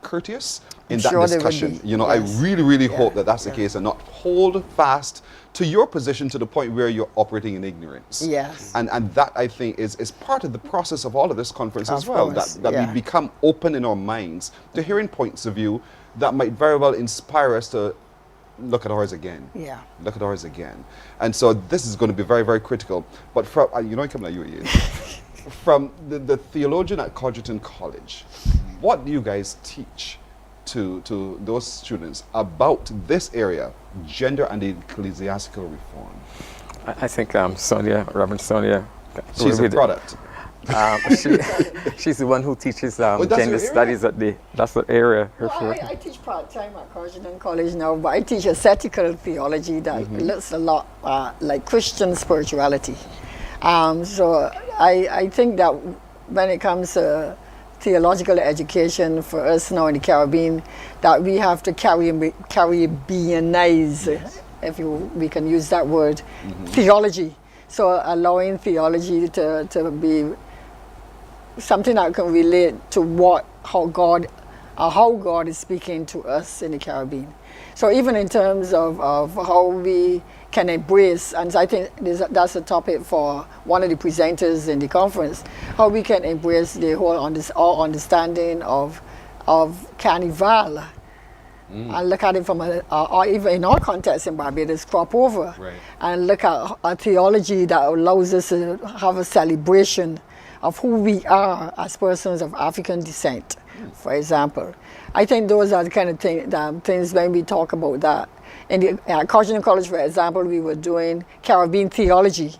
courteous in I'm that sure they will discussion. be. You know, Yes. I really hope that that's the case and not hold fast to your position to the point where you're operating in ignorance. Yes. And that, I think, is part of the process of all of this conference as Of well, course, that yeah. we become open in our minds to hearing points of view that might very well inspire us to look at ours again. Yeah. Look at ours again. And so this is going to be very, very critical. But from, you know, I'm coming at you, Ian. From the theologian at Codgerton College, what do you guys teach to those students about this area, gender and ecclesiastical reform? I think Reverend Sonia, She's a product. She's the one who teaches that's gender your studies that's the area. I teach part-time at Codgerton College now, but I teach ascetical theology that looks a lot like Christian spirituality. So I think that when it comes to theological education for us now in the Caribbean, that we have to Caribbeanize, if we can use that word, theology. So allowing theology to be something that can relate to how God is speaking to us in the Caribbean. So even in terms of how we can embrace, and I think that's a topic for one of the presenters in the conference, how we can embrace the whole understanding of Carnival. And look at it from or even in our context in Barbados, crop over. Right. And look at a theology that allows us to have a celebration of who we are as persons of African descent, for example. I think those are the kind of things when we talk about that. In the Codgerton College, for example, we were doing Caribbean theology,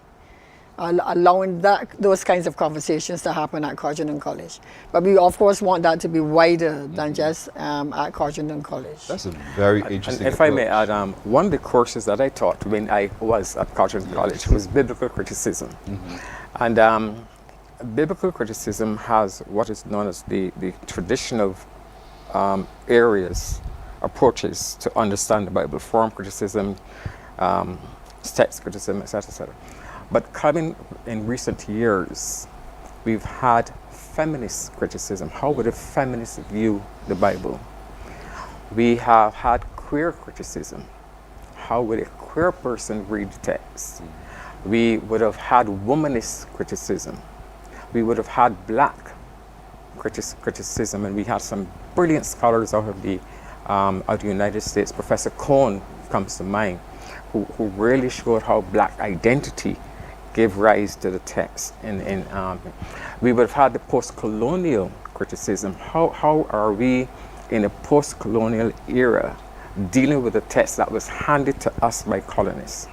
allowing those kinds of conversations to happen at Codgerton College. But we, of course, want that to be wider than just at Codgerton College. That's a very interesting And if I may add, one of the courses that I taught when I was at Codgerton College was biblical criticism. And biblical criticism has what is known as the traditional approaches to understand the Bible: form criticism, text criticism, etc., etc. But coming in recent years, we've had feminist criticism. How would a feminist view the Bible? We have had queer criticism. How would a queer person read the text? We would have had womanist criticism. We would have had black criticism, and we had some brilliant scholars out of the United States. Professor Cohn comes to mind, who really showed how black identity gave rise to the text. We would have had the post-colonial criticism. How are we in a post-colonial era dealing with a text that was handed to us by colonists?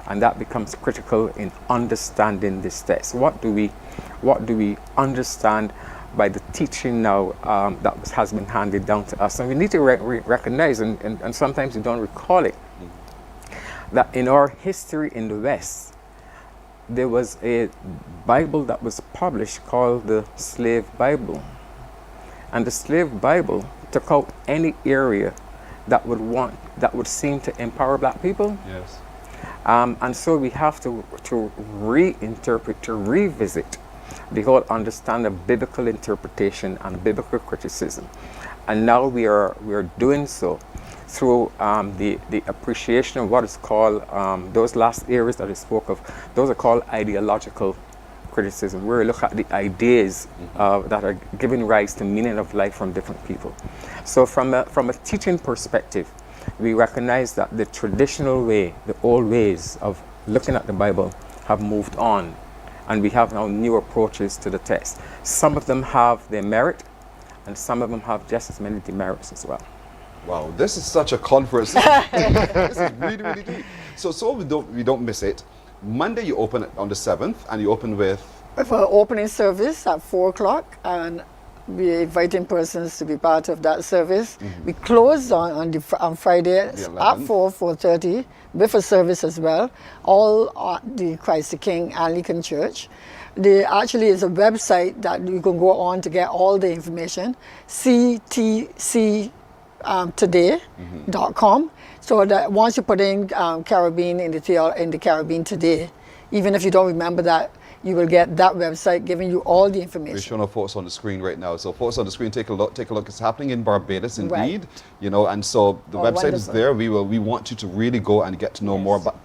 And that becomes critical in understanding this text. What do we understand by the teaching now that has been handed down to us? And we need to recognize, and sometimes we don't recall it, that in our history in the West, there was a Bible that was published called the Slave Bible. And the Slave Bible took out any area that would seem to empower black people. Yes. And so we have to reinterpret, to revisit the whole understanding of biblical interpretation and biblical criticism. And now we are doing so through the appreciation of what is called, those last areas that I spoke of, those are called ideological criticism, where we look at the ideas that are giving rise to meaning of life from different people. So from a teaching perspective, we recognize that the traditional way, the old ways of looking at the Bible have moved on, and we have now new approaches to the text. Some of them have their merit, and some of them have just as many demerits as well. Wow, this is such a conference. This is really, really deep. So we don't miss it. Monday you open on the 7th, and you open with For opening service at 4 o'clock, and we're inviting persons to be part of that service. We close on Friday at 4:30 with a service as well, all at the Christ the King Anglican Church. There actually is a website that you can go on to get all the information, ctctoday.com. So that once you put in Caribbean in the Caribbean Today, even if you don't remember that, you will get that website giving you all the information. We're showing our folks on the screen right now. So folks on the screen, take a look. It's happening in Barbados indeed. Right. You know, and so the website is wonderful. there. We want you to really go and get to know more about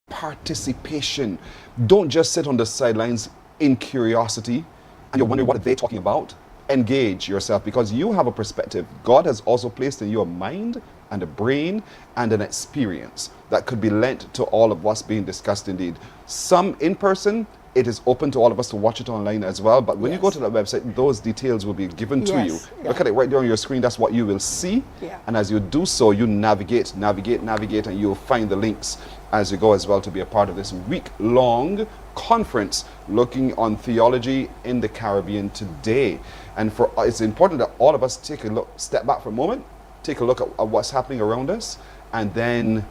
participation. Don't just sit on the sidelines in curiosity and you're wondering what are they talking about. Engage yourself, because you have a perspective. God has also placed in you a mind and a brain and an experience that could be lent to all of what's being discussed indeed. Some in person, it is open to all of us to watch it online as well. But when you go to that website, those details will be given to you. Look at it right there on your screen. That's what you will see. And as you do so, you navigate, and you'll find the links as you go as well to be a part of this week-long conference looking on theology in the Caribbean today. And it's important that all of us take a look, step back for a moment, take a look at what's happening around us, and then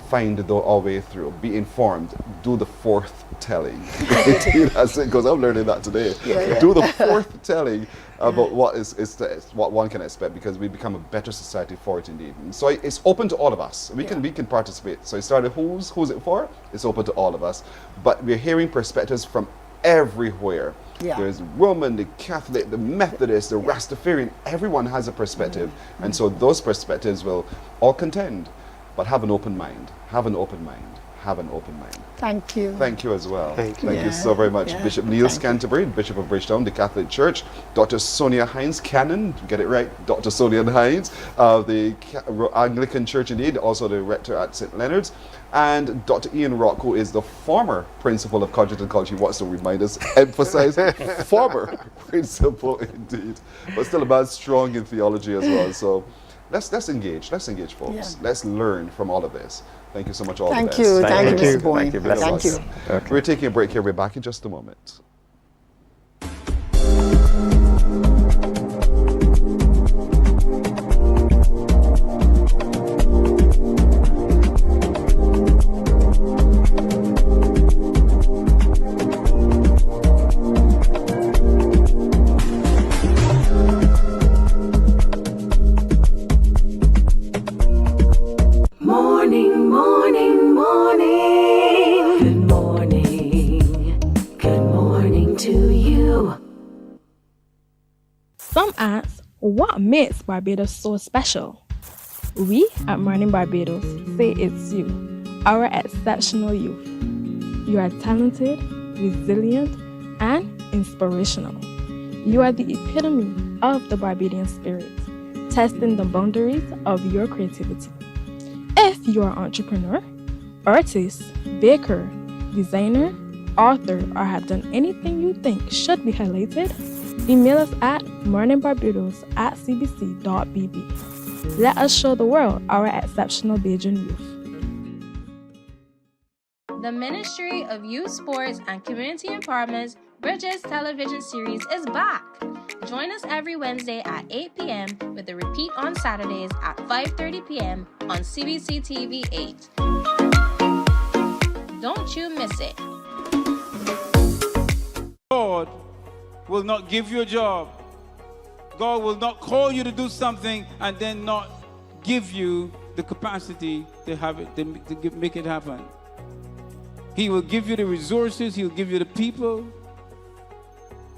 find our way through. Be informed. Do the forth telling. That's it, because I'm learning that today. Do the forth telling about what what one can expect, because we become a better society for it indeed. And so it's open to all of us. We can participate. So it started who's it for? It's open to all of us. But we're hearing perspectives from everywhere. There's Roman, the Catholic, the Methodist, the Rastafarian. Everyone has a perspective. And so those perspectives will all contend. But have an open mind. Have an open mind. Have an open mind. Thank you. Thank you as well. Thank you. Thank you so very much. Bishop Neil Canterbury, Bishop of Bridgetown, the Catholic Church. Dr. Sonia Hines, Canon, get it right, Dr. Sonia Hines, of the Anglican Church indeed, also the rector at St. Leonard's. And Dr. Ian Rock, who is the former principal of Conjugate and Culture. He wants to remind us, emphasize, former principal indeed. But still a man strong in theology as well. So let's engage, folks. Let's learn from all of this. Thank you so much, all the best. Thank you, Mr. Boyne. Thank you. We're taking a break here. We're back in just a moment. Some ask, what makes Barbados so special? We at Mornin Barbados say it's you, our exceptional youth. You are talented, resilient, and inspirational. You are the epitome of the Barbadian spirit, testing the boundaries of your creativity. If you are an entrepreneur, artist, baker, designer, author, or have done anything you think should be highlighted, email us at morninbarbados@cbc.bb. Let us show the world our exceptional Bajan youth. The Ministry of Youth, Sports and Community Empowerment's Bridges television series is back. Join us every Wednesday at 8 p.m. with a repeat on Saturdays at 5:30 p.m. on CBC TV 8. Don't you miss it. God will not give you a job. God will not call you to do something and then not give you the capacity to have it, to make it happen. He will give you the resources. He'll give you the people.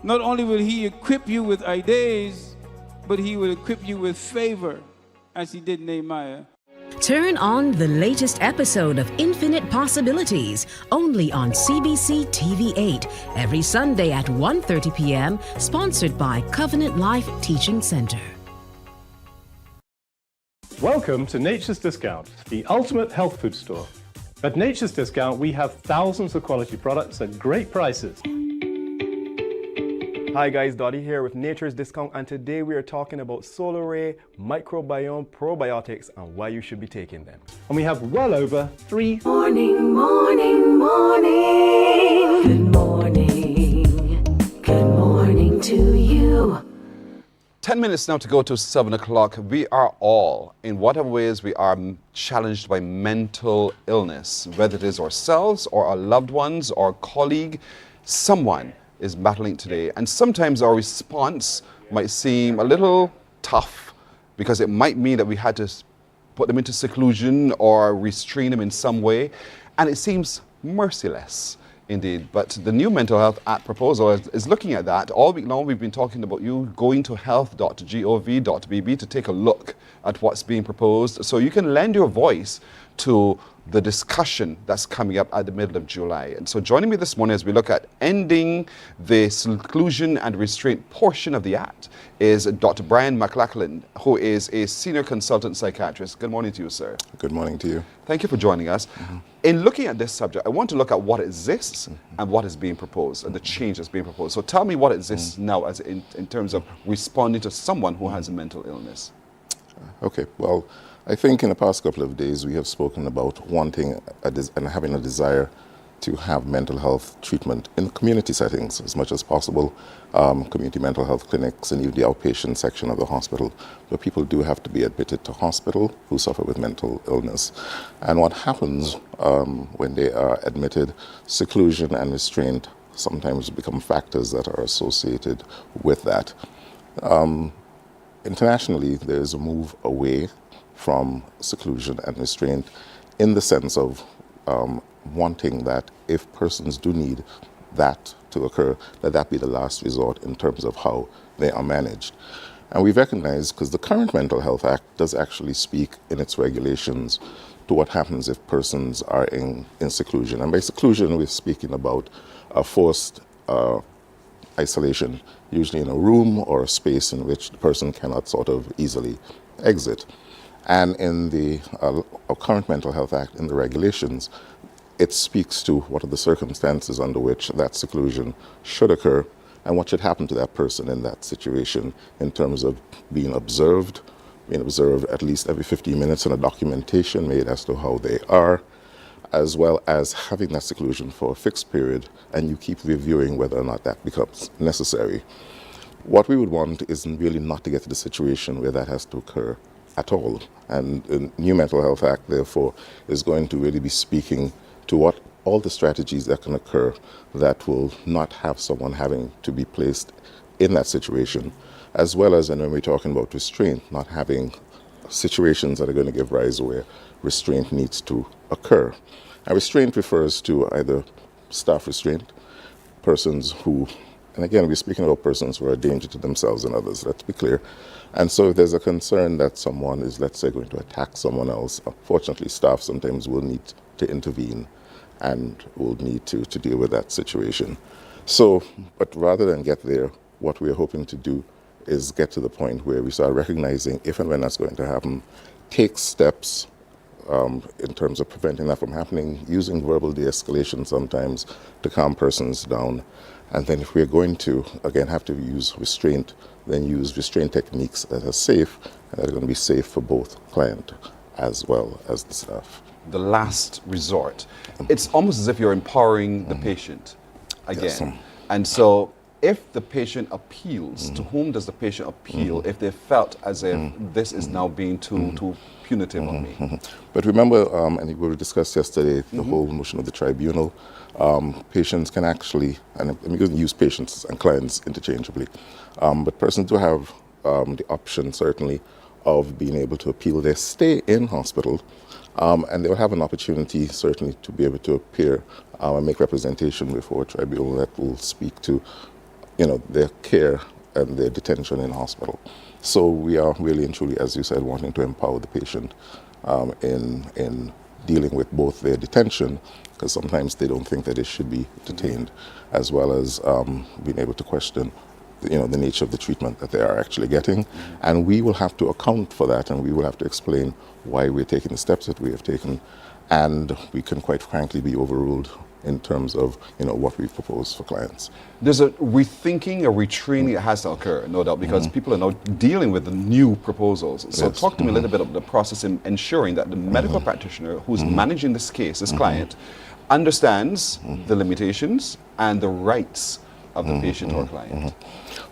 Not only will he equip you with ideas, but he will equip you with favor, as he did Nehemiah. Turn on the latest episode of Infinite Possibilities, only on CBC TV 8, every Sunday at 1:30 p.m., sponsored by Covenant Life Teaching Center. Welcome to Nature's Discount, the ultimate health food store. At Nature's Discount, we have thousands of quality products at great prices. Hi guys, Dottie here with Nature's Discount, and today we are talking about Solar Ray Microbiome Probiotics and why you should be taking them. And we have well over 3 Morning, morning, morning. Good morning. Good morning to you. 10 minutes now to go to 7 o'clock. We are all, in whatever ways we are challenged by mental illness, whether it is ourselves or our loved ones or colleague, someone is battling today. And sometimes our response might seem a little tough because it might mean that we had to put them into seclusion or restrain them in some way. And it seems merciless. Indeed, but the new Mental Health Act proposal is looking at that. All week long we've been talking about you going to health.gov.bb to take a look at what's being proposed so you can lend your voice to the discussion that's coming up at the middle of July. And so joining me this morning as we look at ending the seclusion and restraint portion of the Act is Dr. Brian McLachlan, who is a senior consultant psychiatrist. Good morning to you, sir. Good morning to you. Thank you for joining us. In looking at this subject, I want to look at what exists and what is being proposed and the change that's being proposed. So tell me what exists now as in terms of responding to someone who has a mental illness. Okay, well, I think in the past couple of days we have spoken about wanting and having a desire to have mental health treatment in community settings as much as possible, community mental health clinics and even the outpatient section of the hospital, where people do have to be admitted to hospital who suffer with mental illness. And what happens when they are admitted, seclusion and restraint sometimes become factors that are associated with that. Internationally, there is a move away from seclusion and restraint in the sense of wanting that if persons do need that to occur, that be the last resort in terms of how they are managed. And we recognize, because the current Mental Health Act does actually speak in its regulations to what happens if persons are in seclusion. And by seclusion, we're speaking about a forced isolation, usually in a room or a space in which the person cannot sort of easily exit. And in the current Mental Health Act, in the regulations, it speaks to what are the circumstances under which that seclusion should occur and what should happen to that person in that situation in terms of being observed at least every 15 minutes and a documentation made as to how they are, as well as having that seclusion for a fixed period, and you keep reviewing whether or not that becomes necessary. What we would want is really not to get to the situation where that has to occur at all. And the new Mental Health Act, therefore, is going to really be speaking to what all the strategies that can occur that will not have someone having to be placed in that situation, as well as, and when we're talking about restraint, not having situations that are going to give rise where restraint needs to occur. And restraint refers to either staff restraint, persons who, and again, we're speaking about persons who are a danger to themselves and others, let's be clear. And so if there's a concern that someone is, let's say, going to attack someone else, unfortunately, staff sometimes will need to intervene and will need to deal with that situation. So, but rather than get there, what we're hoping to do is get to the point where we start recognizing if and when that's going to happen, take steps in terms of preventing that from happening, using verbal de-escalation sometimes to calm persons down. And then if we're going to, again, have to use restraint, then use restraint techniques that are safe and that are going to be safe for both client as well as the staff. The last resort. It's almost as if you're empowering the patient again. Yes. And so if the patient appeals, to whom does the patient appeal if they felt as if this is now being too punitive on me? But remember, and we discussed yesterday, the whole notion of the tribunal. Patients can actually, and I'm going to use patients and clients interchangeably, but persons do have the option, certainly, of being able to appeal their stay in hospital, and they'll have an opportunity, certainly, to be able to appear and make representation before a tribunal that will speak to, their care and their detention in hospital. So we are really and truly, as you said, wanting to empower the patient in dealing with both their detention, because sometimes they don't think that it should be detained, as well as being able to question the nature of the treatment that they are actually getting. And we will have to account for that, and we will have to explain why we're taking the steps that we have taken, and we can quite frankly be overruled in terms of what we propose for clients. There's a rethinking, a retraining that has to occur, no doubt, because people are now dealing with the new proposals. So Yes. talk to me a little bit of the process in ensuring that the medical practitioner who's managing this case, this client, understands the limitations and the rights of the patient or client.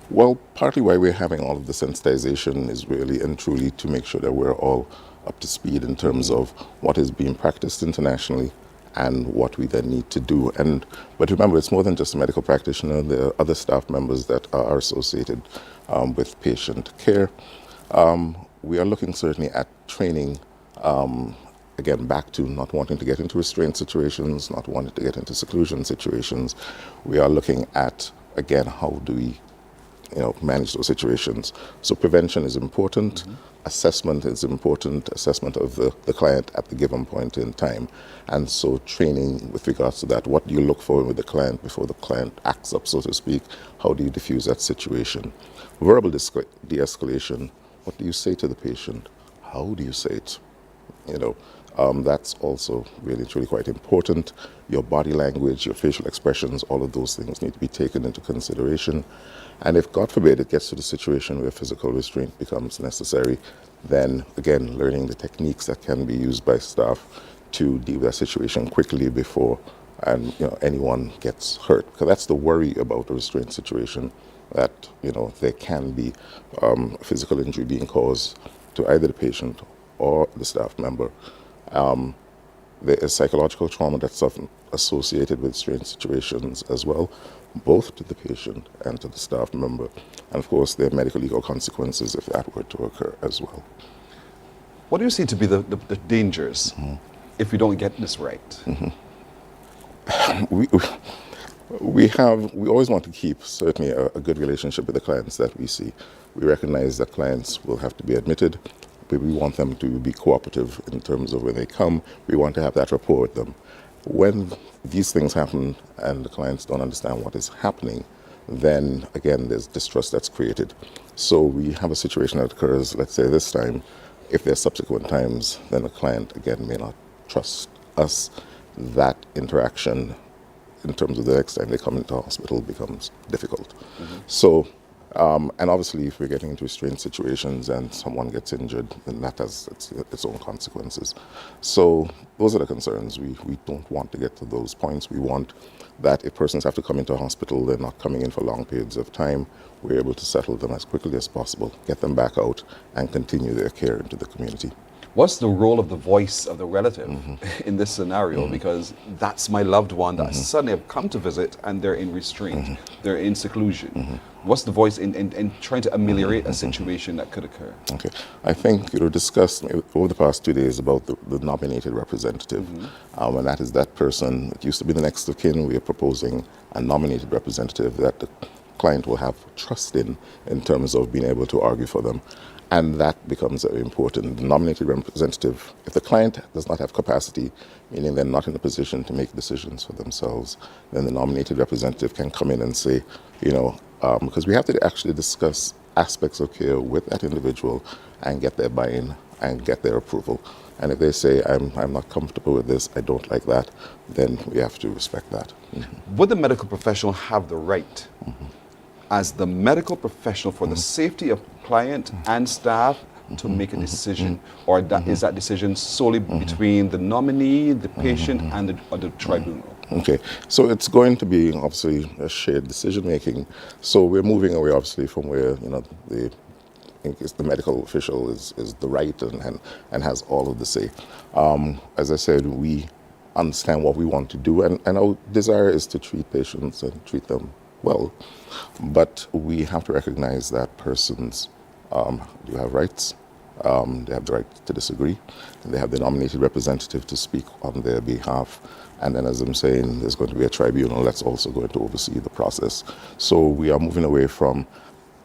Well, partly why we're having all of the sensitization is really and truly to make sure that we're all up to speed in terms of what is being practiced internationally and what we then need to do. But remember, it's more than just a medical practitioner. There are other staff members that are associated with patient care. We are looking certainly at training, again, back to not wanting to get into restraint situations, not wanting to get into seclusion situations. We are looking at, again, how do we manage those situations. So prevention is important. Assessment is important, assessment of the client at the given point in time. And so training with regards to that, what do you look for with the client before the client acts up, so to speak? How do you diffuse that situation? Verbal de-escalation, what do you say to the patient? How do you say it? That's also really truly quite important. Your body language, your facial expressions, all of those things need to be taken into consideration. And if, God forbid, it gets to the situation where physical restraint becomes necessary, then again, learning the techniques that can be used by staff to deal with that situation quickly before anyone gets hurt. Because that's the worry about a restraint situation, that there can be physical injury being caused to either the patient or the staff member. There is psychological trauma that's often associated with restraint situations as well, both to the patient and to the staff member. And of course, there are medical legal consequences if that were to occur as well. What do you see to be the dangers if we don't get this right? We always want to keep certainly a good relationship with the clients that we see. We recognize that clients will have to be admitted, but we want them to be cooperative in terms of when they come. We want to have that rapport with them. When these things happen and the clients don't understand what is happening, then again, there's distrust that's created. So we have a situation that occurs, let's say this time. If there's subsequent times, then the client again may not trust us. That interaction in terms of the next time they come into hospital becomes difficult. So, and obviously if we're getting into restraint situations and someone gets injured, then that has its own consequences. So those are the concerns. We don't want to get to those points. We want that if persons have to come into a hospital, they're not coming in for long periods of time. We're able to settle them as quickly as possible, get them back out, and continue their care into the community. What's the role of the voice of the relative in this scenario? Because that's my loved one that suddenly have come to visit and they're in restraint, they're in seclusion. What's the voice in trying to ameliorate a situation that could occur? Okay, I think discussed over the past 2 days about the nominated representative, and that is that person. It used to be the next of kin. We are proposing a nominated representative that the client will have trust in terms of being able to argue for them. And that becomes very important. The nominated representative, if the client does not have capacity, meaning they're not in a position to make decisions for themselves, then the nominated representative can come in and say, because we have to actually discuss aspects of care with that individual and get their buy-in and get their approval. And if they say, I'm not comfortable with this, I don't like that, then we have to respect that. Would the medical professional have the right, as the medical professional, for the safety of client and staff to make a decision? Or is that decision solely between the nominee, the patient, and the tribunal? Okay, so it's going to be obviously a shared decision making. So we're moving away obviously from where the medical official is the right and has all of the say. As I said, we understand what we want to do, and our desire is to treat patients and treat them well. But we have to recognize that persons do have rights. They have the right to disagree. They have the nominated representative to speak on their behalf. And then, as I'm saying, there's going to be a tribunal that's also going to oversee the process. So we are moving away from,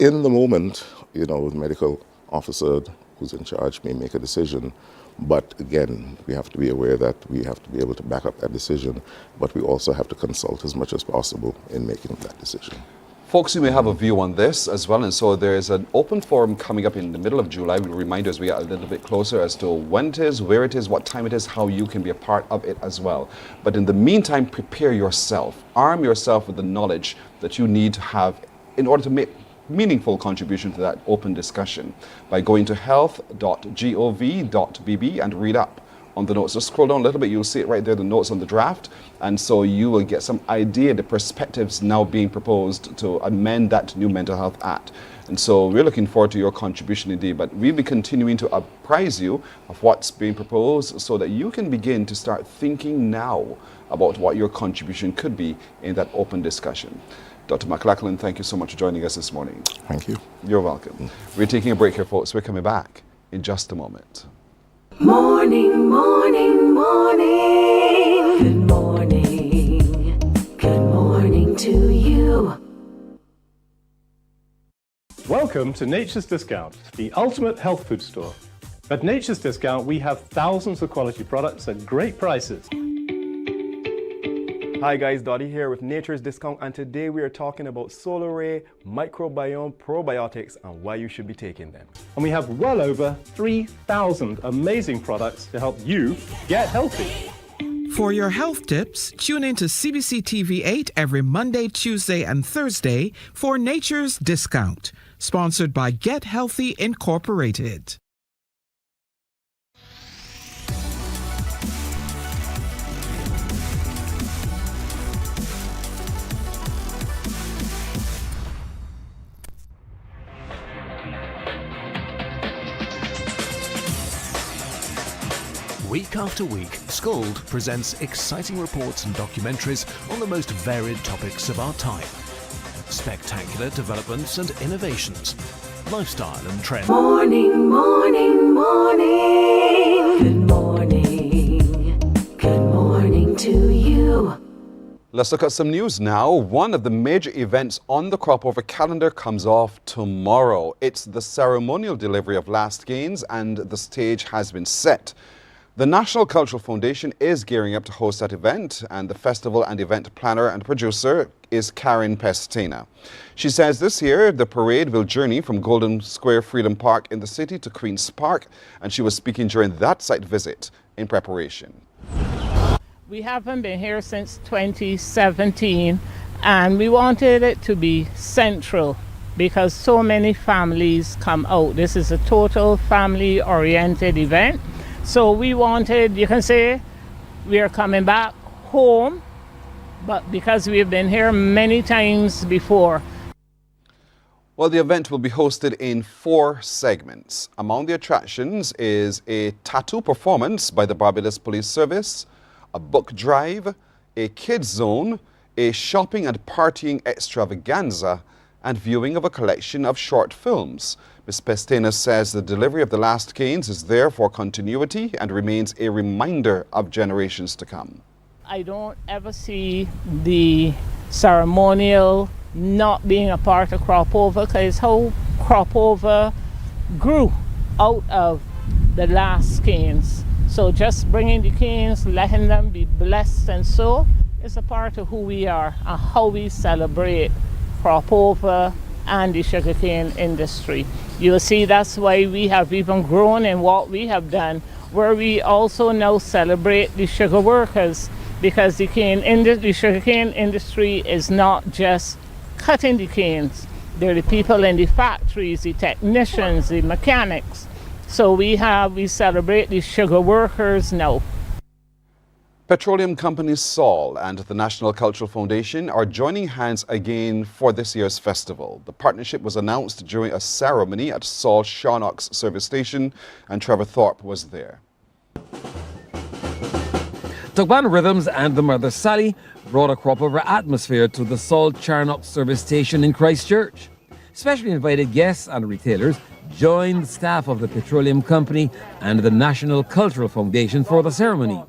in the moment, the medical officer who's in charge may make a decision. But again, we have to be aware that we have to be able to back up that decision, but we also have to consult as much as possible in making that decision. Folks, you may have a view on this as well, and so there's an open forum coming up in the middle of July. We'll remind you as we get a little bit closer as to when it is, where it is, what time it is, how you can be a part of it as well. But in the meantime, prepare yourself. Arm yourself with the knowledge that you need to have in order to make meaningful contribution to that open discussion by going to health.gov.bb and read up on the notes. Just scroll down a little bit, you'll see it right there, the notes on the draft, and so you will get some idea the perspectives now being proposed to amend that new Mental Health Act. And so we're looking forward to your contribution indeed, but we'll be continuing to apprise you of what's being proposed so that you can begin to start thinking now about what your contribution could be in that open discussion. Dr. McLachlan, thank you so much for joining us this morning. Thank you. You're welcome. We're taking a break here, folks. We're coming back in just a moment. Morning, morning, morning. Good morning. Good morning to you. Welcome to Nature's Discount, the ultimate health food store. At Nature's Discount, we have thousands of quality products at great prices. Hi guys, Dottie here with Nature's Discount, and today we are talking about Solar Ray Microbiome Probiotics and why you should be taking them. And we have well over 3,000 amazing products to help you get healthy. For your health tips, tune in to CBC TV 8 every Monday, Tuesday, and Thursday for Nature's Discount, sponsored by Get Healthy Incorporated. Week after week, Scald presents exciting reports and documentaries on the most varied topics of our time. Spectacular developments and innovations, lifestyle and trends. Morning, morning, morning. Good morning. Good morning to you. Let's look at some news now. One of the major events on the crop over calendar comes off tomorrow. It's the ceremonial delivery of last gains, and the stage has been set. The National Cultural Foundation is gearing up to host that event, and the festival and event planner and producer is Karen Pestina. She says this year the parade will journey from Golden Square Freedom Park in the city to Queen's Park, and she was speaking during that site visit in preparation. We haven't been here since 2017, and we wanted it to be central because so many families come out. This is a total family-oriented event. So we wanted, you can say, we are coming back home, but because we've been here many times before. Well, the event will be hosted in 4 segments. Among the attractions is a tattoo performance by the Barbados Police Service, a book drive, a kids zone, a shopping and partying extravaganza, and viewing of a collection of short films. Ms. Pestina says the delivery of the last gains is there for continuity and remains a reminder of generations to come. I don't ever see the ceremonial not being a part of crop over, because how crop over grew out of the last canes. So just bringing the canes, letting them be blessed and so, is a part of who we are and how we celebrate crop over and the sugarcane industry. You will see that's why we have even grown in what we have done, where we also now celebrate the sugar workers, because the sugarcane industry is not just cutting the canes. They're the people in the factories, the technicians, the mechanics. So we celebrate the sugar workers now. Petroleum company Sol and the National Cultural Foundation are joining hands again for this year's festival. The partnership was announced during a ceremony at Sol Charnock's service station, and Trevor Thorpe was there. Tugban Rhythms and the Mother Sally brought a crop over atmosphere to the Sol Charnock service station in Christchurch. Specially invited guests and retailers joined the staff of the petroleum company and the National Cultural Foundation for the ceremony.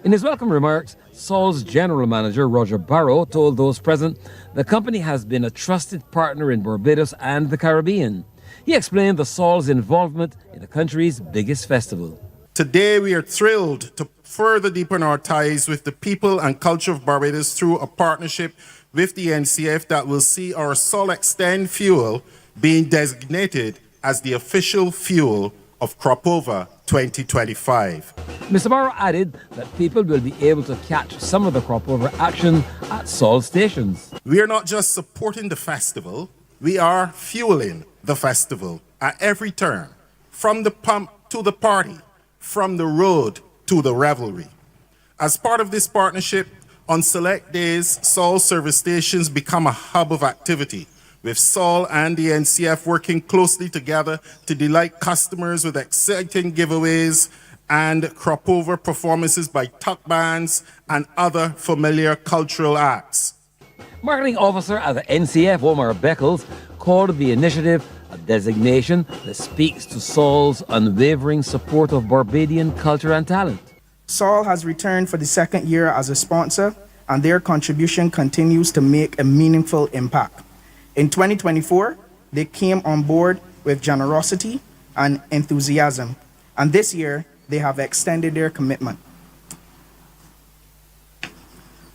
In his welcome remarks, Sol's general manager, Roger Barrow, told those present the company has been a trusted partner in Barbados and the Caribbean. He explained the Sol's involvement in the country's biggest festival. Today we are thrilled to further deepen our ties with the people and culture of Barbados through a partnership with the NCF that will see our Sol Extend fuel being designated as the official fuel of Cropover 2025. Mr. Morrow added that people will be able to catch some of the crop-over action at Sol stations. We are not just supporting the festival, we are fueling the festival at every turn, from the pump to the party, from the road to the revelry. As part of this partnership, on select days, Sol service stations become a hub of activity, with Sol and the NCF working closely together to delight customers with exciting giveaways and crop-over performances by tuck bands and other familiar cultural acts. Marketing officer at the NCF, Omar Beckles, called the initiative a designation that speaks to Sol's unwavering support of Barbadian culture and talent. Sol has returned for the second year as a sponsor, and their contribution continues to make a meaningful impact. In 2024, they came on board with generosity and enthusiasm, and this year they have extended their commitment.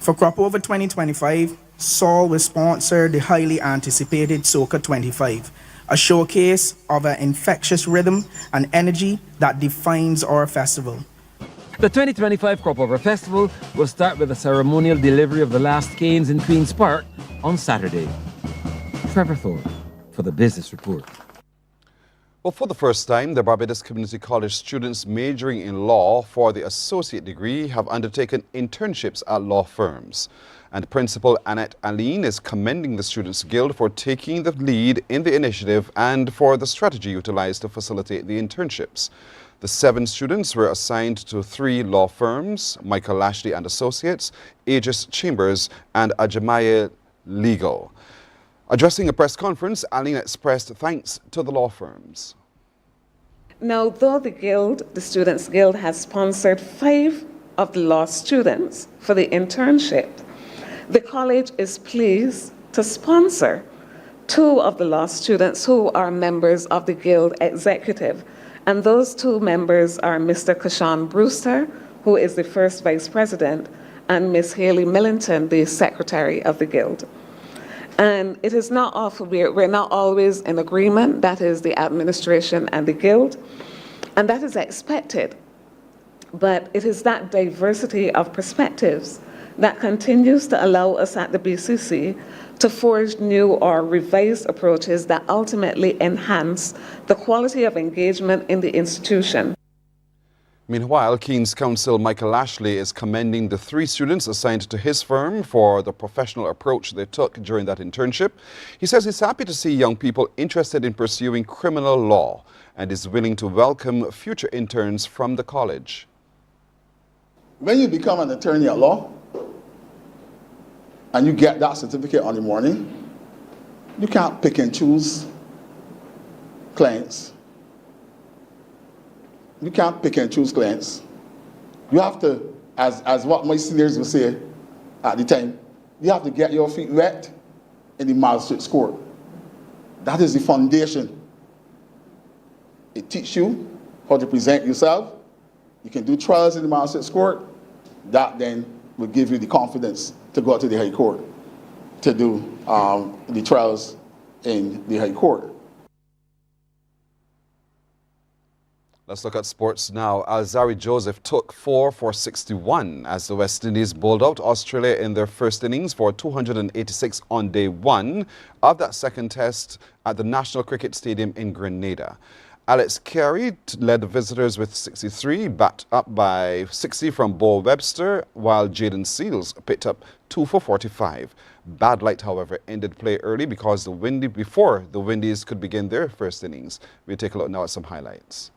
For Cropover 2025, Sol will sponsor the highly anticipated Soca 25, a showcase of an infectious rhythm and energy that defines our festival. The 2025 Cropover Festival will start with a ceremonial delivery of the last canes in Queen's Park on Saturday. Trevor Thorne for the Business Report. Well, for the first time, the Barbados Community College students majoring in law for the associate degree have undertaken internships at law firms. And Principal Annette Aline is commending the Students' Guild for taking the lead in the initiative and for the strategy utilized to facilitate the internships. The 7 students were assigned to 3 law firms, Michael Lashley and Associates, Aegis Chambers, and Ajamaya Legal. Addressing a press conference, Aline expressed thanks to the law firms. Now, though the Students' Guild has sponsored 5 of the law students for the internship, the college is pleased to sponsor 2 of the law students who are members of the Guild executive. And those 2 members are Mr. Kashan Brewster, who is the first vice president, and Ms. Haley Millington, the secretary of the Guild. And it is not often, we're not always in agreement, that is the administration and the Guild, and that is expected. But it is that diversity of perspectives that continues to allow us at the BCC to forge new or revised approaches that ultimately enhance the quality of engagement in the institution. Meanwhile, Keen's counsel Michael Lashley is commending the 3 students assigned to his firm for the professional approach they took during that internship. He says he's happy to see young people interested in pursuing criminal law and is willing to welcome future interns from the college. When you become an attorney at law and you get that certificate on the morning, you can't pick and choose clients. You can't pick and choose clients. You have to, as what my seniors would say at the time, you have to get your feet wet in the magistrate's court. That is the foundation. It teaches you how to present yourself. You can do trials in the magistrate's court. That then will give you the confidence to go to the High Court to do the trials in the High Court. Let's look at sports now. Alzari Joseph took 4 for 61 as the West Indies bowled out Australia in their first innings for 286 on day 1 of that second test at the National Cricket Stadium in Grenada. Alex Carey led the visitors with 63, backed up by 60 from Bo Webster, while Jaden Seals picked up 2 for 45. Bad light, however, ended play early because before the Windies could begin their first innings. We'll take a look now at some highlights.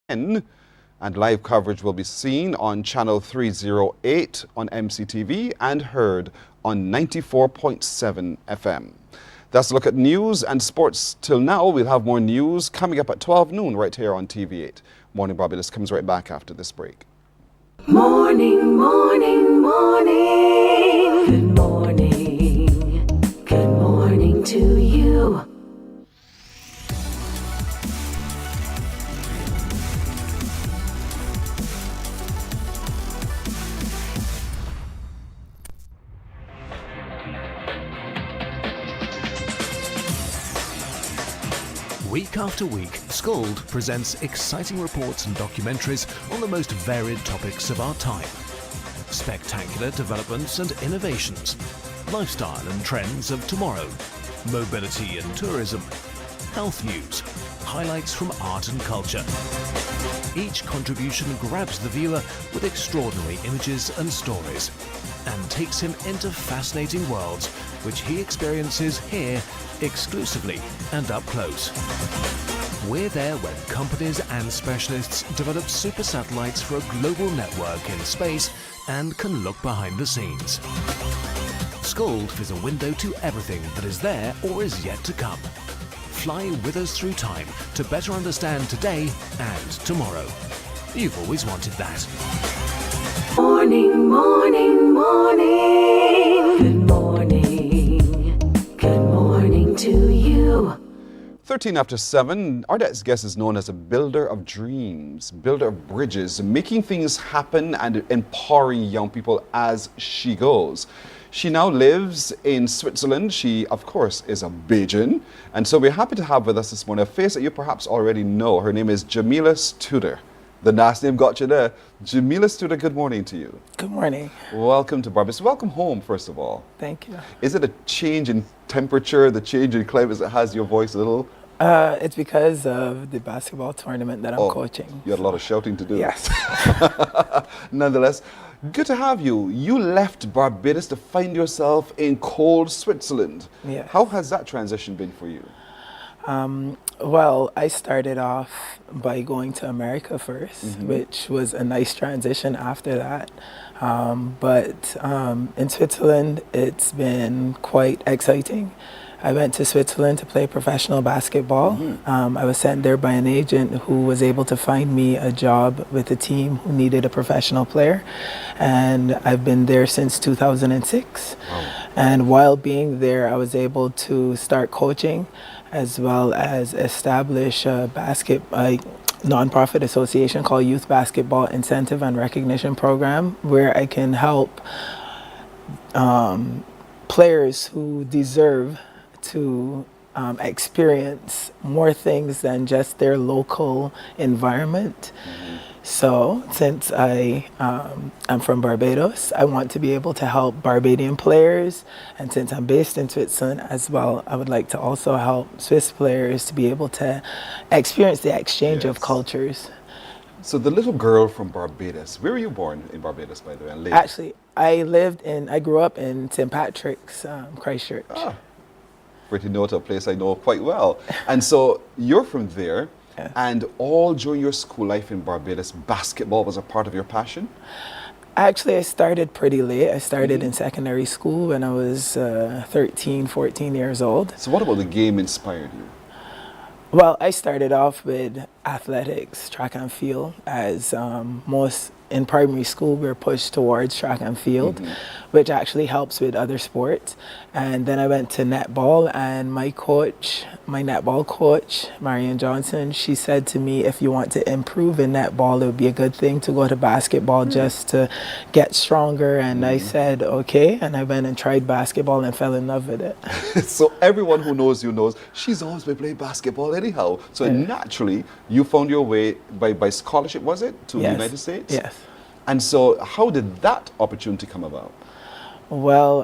And live coverage will be seen on channel 308 on MCTV and heard on 94.7 FM. That's a look at news and sports till now. We'll have more news coming up at 12 noon right here on TV8. Morning Barbados comes right back after this break. Morning, morning, morning. Good morning. Good morning to you. Week after week, Scold presents exciting reports and documentaries on the most varied topics of our time. Spectacular developments and innovations, lifestyle and trends of tomorrow, mobility and tourism, health news, highlights from art and culture. Each contribution grabs the viewer with extraordinary images and stories and takes him into fascinating worlds which he experiences here exclusively and up close. We're there when companies and specialists develop super satellites for a global network in space and can look behind the scenes. Scold is a window to everything that is there or is yet to come. Fly with us through time to better understand today and tomorrow. You've always wanted that. Morning, morning, morning. Good morning. Good morning to you. 13 after 7, our next guest is known as a builder of dreams, builder of bridges, making things happen and empowering young people as she goes. She now lives in Switzerland. She, of course, is a Bajan. And so we're happy to have with us this morning a face that you perhaps already know. Her name is Jamila Studer. The last name got you there. Jamila Studer, good morning to you. Good morning. Welcome to Barbados. Welcome home, first of all. Thank you. Is it a change in temperature, the change in climate that has your voice a little? It's because of the basketball tournament that I'm coaching. You had a lot of shouting to do. Yes. Nonetheless, good to have you. You left Barbados to find yourself in cold Switzerland. Yes. How has that transition been for you? Well, I started off by going to America first, which was a nice transition after that. But in Switzerland, it's been quite exciting. I went to Switzerland to play professional basketball. I was sent there by an agent who was able to find me a job with a team who needed a professional player. And I've been there since 2006. Wow. And while being there, I was able to start coaching as well as establish a nonprofit association called Youth Basketball Incentive and Recognition Program, where I can help players who deserve to experience more things than just their local environment. So since I'm from Barbados, I want to be able to help Barbadian players. And since I'm based in Switzerland as well, I would like to also help Swiss players to be able to experience the exchange of cultures. So the little girl from Barbados, where were you born in Barbados, by the way? And Actually, I grew up in St. Patrick's, Christchurch. Pretty notable place I know quite well. And so you're from there, and all during your school life in Barbados, basketball was a part of your passion? Actually, I started pretty late. I started in secondary school when I was 13, 14 years old. So what about the game inspired you? Well, I started off with athletics, track and field, as most in primary school we're pushed towards track and field, which actually helps with other sports. And then I went to netball, and my netball coach, Marion Johnson, she said to me, if you want to improve in netball, it would be a good thing to go to basketball just to get stronger. And I said, okay. And I went and tried basketball and fell in love with it. So everyone who knows you knows she's always been playing basketball anyhow. So naturally, you found your way by scholarship, was it, to the United States? Yes. And so how did that opportunity come about? Well,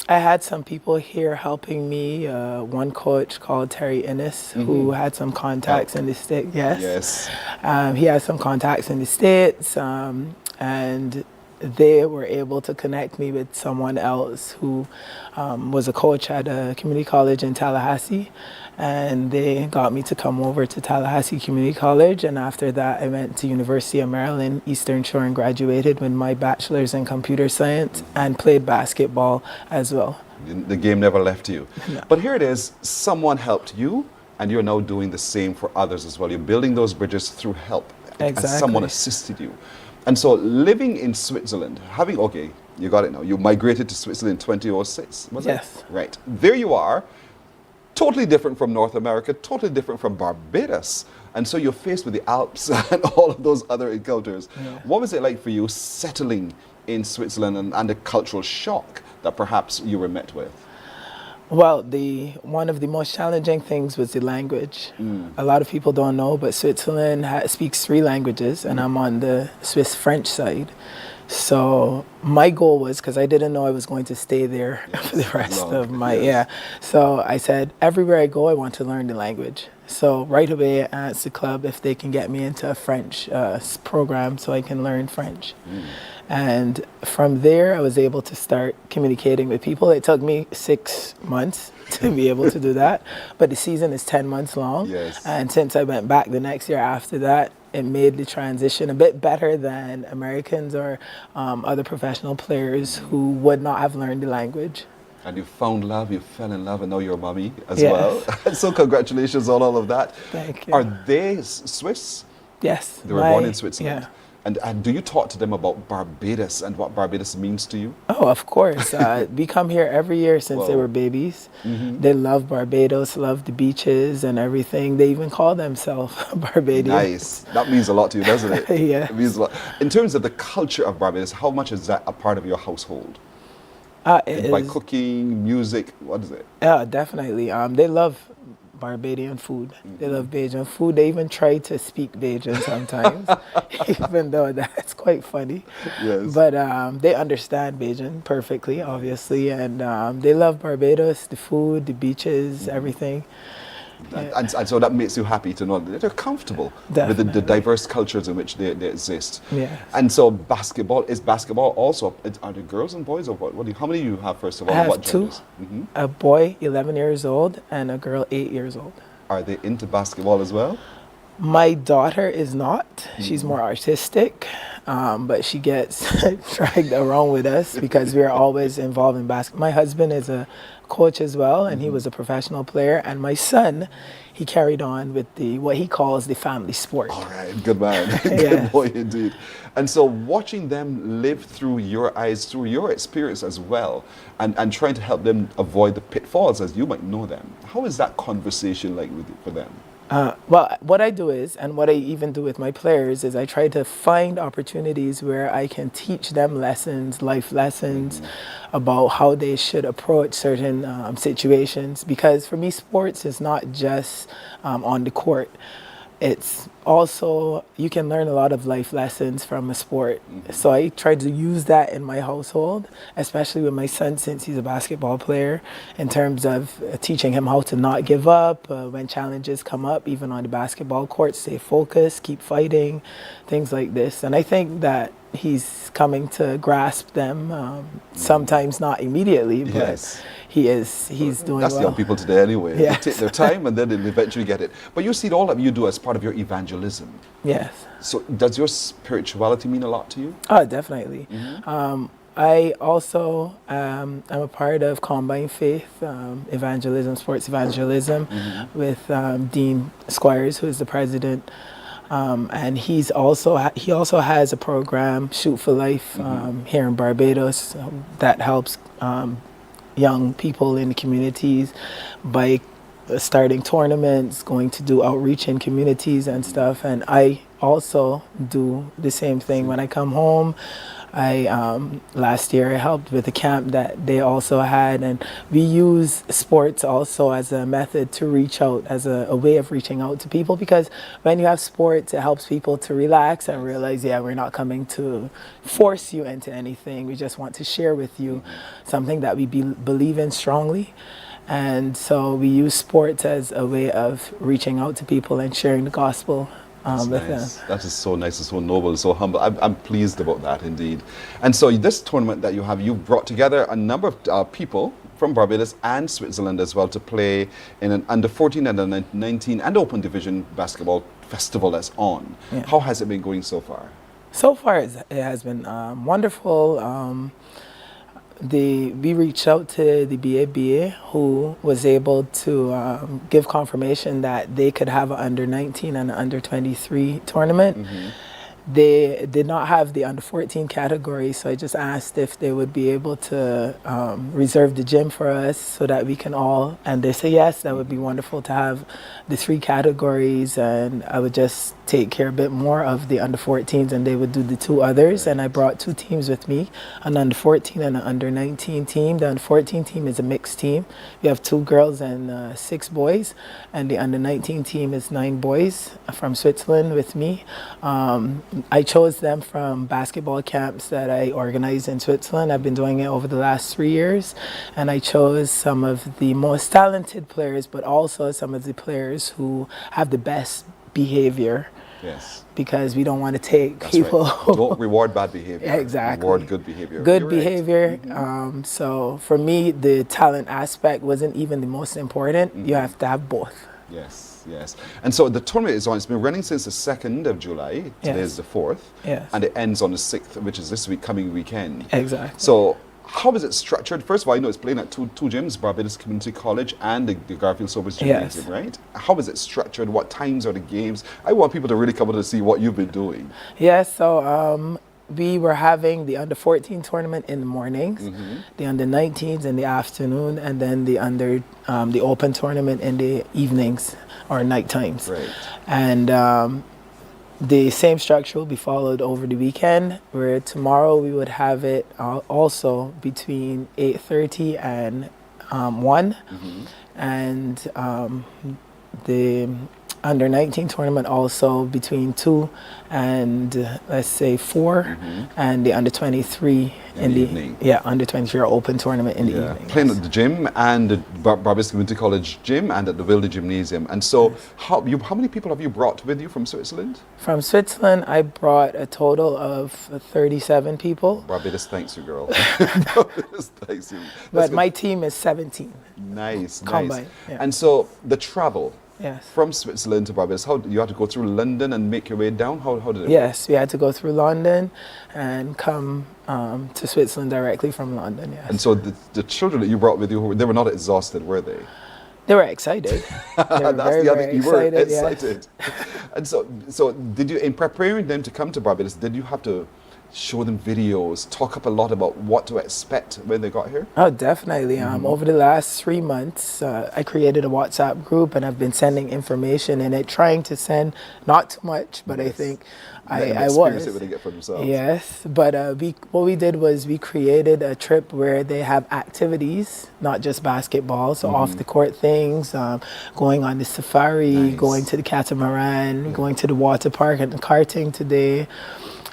I had some people here helping me. One coach called Terry Innes, who had some contacts in the States. Yes. He has some contacts in the States. And they were able to connect me with someone else who was a coach at a community college in Tallahassee, and they got me to come over to Tallahassee Community College, and after that I went to University of Maryland Eastern Shore and graduated with my bachelor's in computer science and played basketball as well. The game never left you. No. But here it is, someone helped you, and you're now doing the same for others as well. You're building those bridges through help. Exactly. As someone assisted you. And so living in Switzerland, okay, you got it now. You migrated to Switzerland in 2006, was it? Yes. Right. There you are, totally different from North America, totally different from Barbados. And so you're faced with the Alps and all of those other encounters. Yeah. What was it like for you settling in Switzerland and the cultural shock that perhaps you were met with? Well, one of the most challenging things was the language. A lot of people don't know, but Switzerland speaks 3 languages, and I'm on the Swiss French side. So my goal was, because I didn't know I was going to stay there for the rest of my, So I said, everywhere I go, I want to learn the language. So right away I asked the club if they can get me into a French program so I can learn French. And from there, I was able to start communicating with people. It took me 6 months to be able to do that, but the season is 10 months long. Yes. And since I went back the next year after that, it made the transition a bit better than Americans or other professional players who would not have learned the language. And you found love, you fell in love, and now you're a mommy as Yes. well. So congratulations on all of that. Thank you. Are they Swiss? Yes. They were born in Switzerland. Yeah. And do you talk to them about Barbados and what Barbados means to you? Oh, of course. We come here every year since they were babies. They love Barbados, love the beaches and everything. They even call themselves Barbadians. Nice. That means a lot to you, doesn't it? Yeah. It means a lot. In terms of the culture of Barbados, how much is that a part of your household? By cooking, music, what is it? Yeah, definitely. They love Barbadian food. They love Bajan food. They even try to speak Bajan sometimes, even though that's quite funny. Yes. But they understand Bajan perfectly, obviously, and they love Barbados, the food, the beaches, everything. And so that makes you happy to know that they're comfortable with the diverse cultures in which they exist. Yes. And so is basketball also, are there girls and boys or what? How many do you have first of all? I have what 2, genders? a boy 11 years old and a girl 8 years old. Are they into basketball as well? My daughter is not. She's more artistic, but she gets dragged around with us because we are always involved in basketball. My husband is a coach as well, and he was a professional player. And my son, he carried on with what he calls the family sport. All right, good man. Good boy indeed. And so watching them live through your eyes, through your experience as well, and trying to help them avoid the pitfalls as you might know them, how is that conversation like for them? Well, what I do is, and what I even do with my players, is I try to find opportunities where I can teach them lessons, life lessons, about how they should approach certain situations. Because for me, sports is not just on the court. It's also, you can learn a lot of life lessons from a sport. So I try to use that in my household, especially with my son since he's a basketball player, in terms of teaching him how to not give up when challenges come up, even on the basketball court, stay focused, keep fighting, things like this. And I think that he's coming to grasp them, sometimes not immediately, but he's doing That's well. young people today anyway. Yes. They take their time and then they'll eventually get it. But you see all of you do as part of your evangelism. Yes. So does your spirituality mean a lot to you? Oh, definitely. I also am a part of Combined Faith Evangelism, Sports Evangelism, with Dean Squires, who is the president. And he also has a program, Shoot for Life, here in Barbados, that helps young people in the communities by starting tournaments, going to do outreach in communities and stuff. And I also do the same thing when I come home. Last year I helped with a camp that they also had, and we use sports also as a method to reach out, as a way of reaching out to people, because when you have sports, it helps people to relax and realize, we're not coming to force you into anything. We just want to share with you something that we believe in strongly. And so we use sports as a way of reaching out to people and sharing the gospel That's with nice. them. That is so nice and so noble and so humble. I'm pleased about that indeed. And so this tournament that you've brought together a number of people from Barbados and Switzerland as well to play in an under 14 and under 19 and open division basketball festival that's on. Yeah. How has it been going so far? So far, it has been wonderful. We reached out to the BABA, who was able to give confirmation that they could have an under 19 and an under 23 tournament. Mm-hmm. They did not have the under 14 category, so I just asked if they would be able to reserve the gym for us so that we can all, and they say yes, that would be wonderful to have the 3 categories, and I would just take care a bit more of the under 14s and they would do the 2 others. And I brought 2 teams with me, an under 14 and an under 19 team. The under 14 team is a mixed team. We have 2 girls and 6 boys, and the under 19 team is 9 boys from Switzerland with me. I chose them from basketball camps that I organized in Switzerland. I've been doing it over the last 3 years, and I chose some of the most talented players, but also some of the players who have the best behavior. Yes. Because we don't want to take That's people. Right. Don't reward bad behavior. Exactly. Reward good behavior. Good You're behavior. Right. So for me, the talent aspect wasn't even the most important. You have to have both. Yes, yes. And so the tournament is on. It's been running since the 2nd of July. Today is the 4th. Yes. And it ends on the 6th, which is this coming weekend. Exactly. So how is it structured? First of all, I know it's playing at two gyms, Barbados Community College and the Garfield Sobers Gymnasium, right? How is it structured? What times are the games? I want people to really come out to see what you've been doing. Yes, so we were having the under 14 tournament in the mornings, the under 19s in the afternoon, and then the open tournament in the evenings or night times. Right. And the same structure will be followed over the weekend, where tomorrow we would have it also between 8:30 and 1. And the under 19 tournament also between 2 and let's say 4, and the under 23 in the evening. Yeah, under 23 open tournament in the evening. Playing at the gym and the Barbados Community College gym and at the Wilde Gymnasium. And so how many people have you brought with you from Switzerland? From Switzerland, I brought a total of 37 people. Barbados thanks you, girl. Barbados thanks you. But my team is 17. Nice, Combined, nice. yeah. And so the travel Yes. from Switzerland to Barbados, how you had to go through London and make your way down? How did it work? Yes, we had to go through London and come to Switzerland directly from London, yes. And so the children that you brought with you, they were not exhausted, were they? They were excited. They were That's very, the other very key word, excited. excited. And so did you, in preparing them to come to Barbados, did you have to show them videos, talk up a lot about what to expect when they got here? Oh, definitely. Over the last 3 months, I created a WhatsApp group, and I've been sending information in it, trying to send not too much, but I think I was. It when they get for themselves. Yes, but what we did was we created a trip where they have activities, not just basketball, so off the court things, going on the safari, going to the catamaran, going to the water park and the karting today.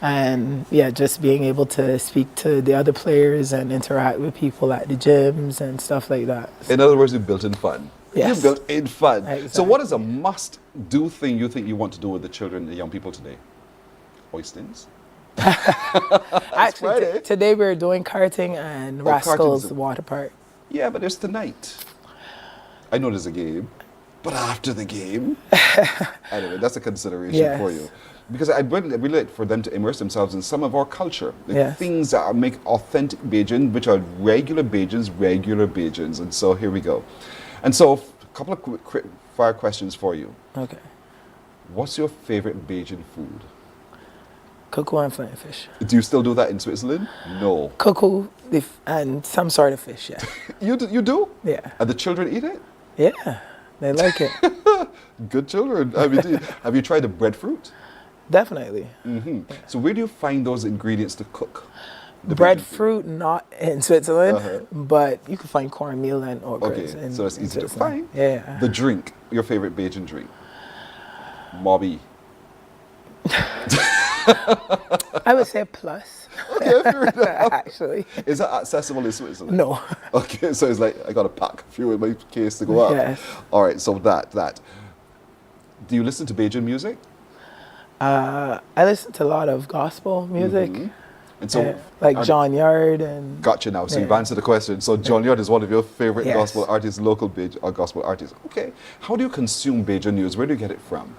And yeah, just being able to speak to the other players and interact with people at the gyms and stuff like that. In other words, you built in fun. Yes. You built in fun. Exactly. So what is a must-do thing you think you want to do with the children, the young people today? Oystins? Actually, today we're doing karting and Rascals karting's Water Park. Yeah, but there's tonight. I know there's a game, but after the game? Anyway, that's a consideration for you. Because I really like for them to immerse themselves in some of our culture. The things that make authentic Bajan, which are regular Bajans. And so here we go. And so a couple of quick fire questions for you. Okay. What's your favorite Bajan food? Cuckoo and flying fish. Do you still do that in Switzerland? No. Cuckoo and some sort of fish, yeah. You do? Yeah. And the children eat it? Yeah, they like it. Good children. I mean, have you tried the breadfruit? Definitely. Yeah. So where do you find those ingredients to cook? Breadfruit, not in Switzerland, but you can find cornmeal and okras. Okay, so that's easy to find. Yeah. The drink, your favorite Bajan drink? Mobby. I would say a plus. Okay, fair enough. Actually. Is that accessible in Switzerland? No. Okay, so it's like I got to pack a few in my case to go out. Yes. All right, so that. Do you listen to Bajan music? I listen to a lot of gospel music. And so, like John Yard and... Gotcha now. So yeah. you've answered the question. So John Yard is one of your favorite Yes. gospel artists, local gospel artists. Okay. How do you consume Bajan news? Where do you get it from?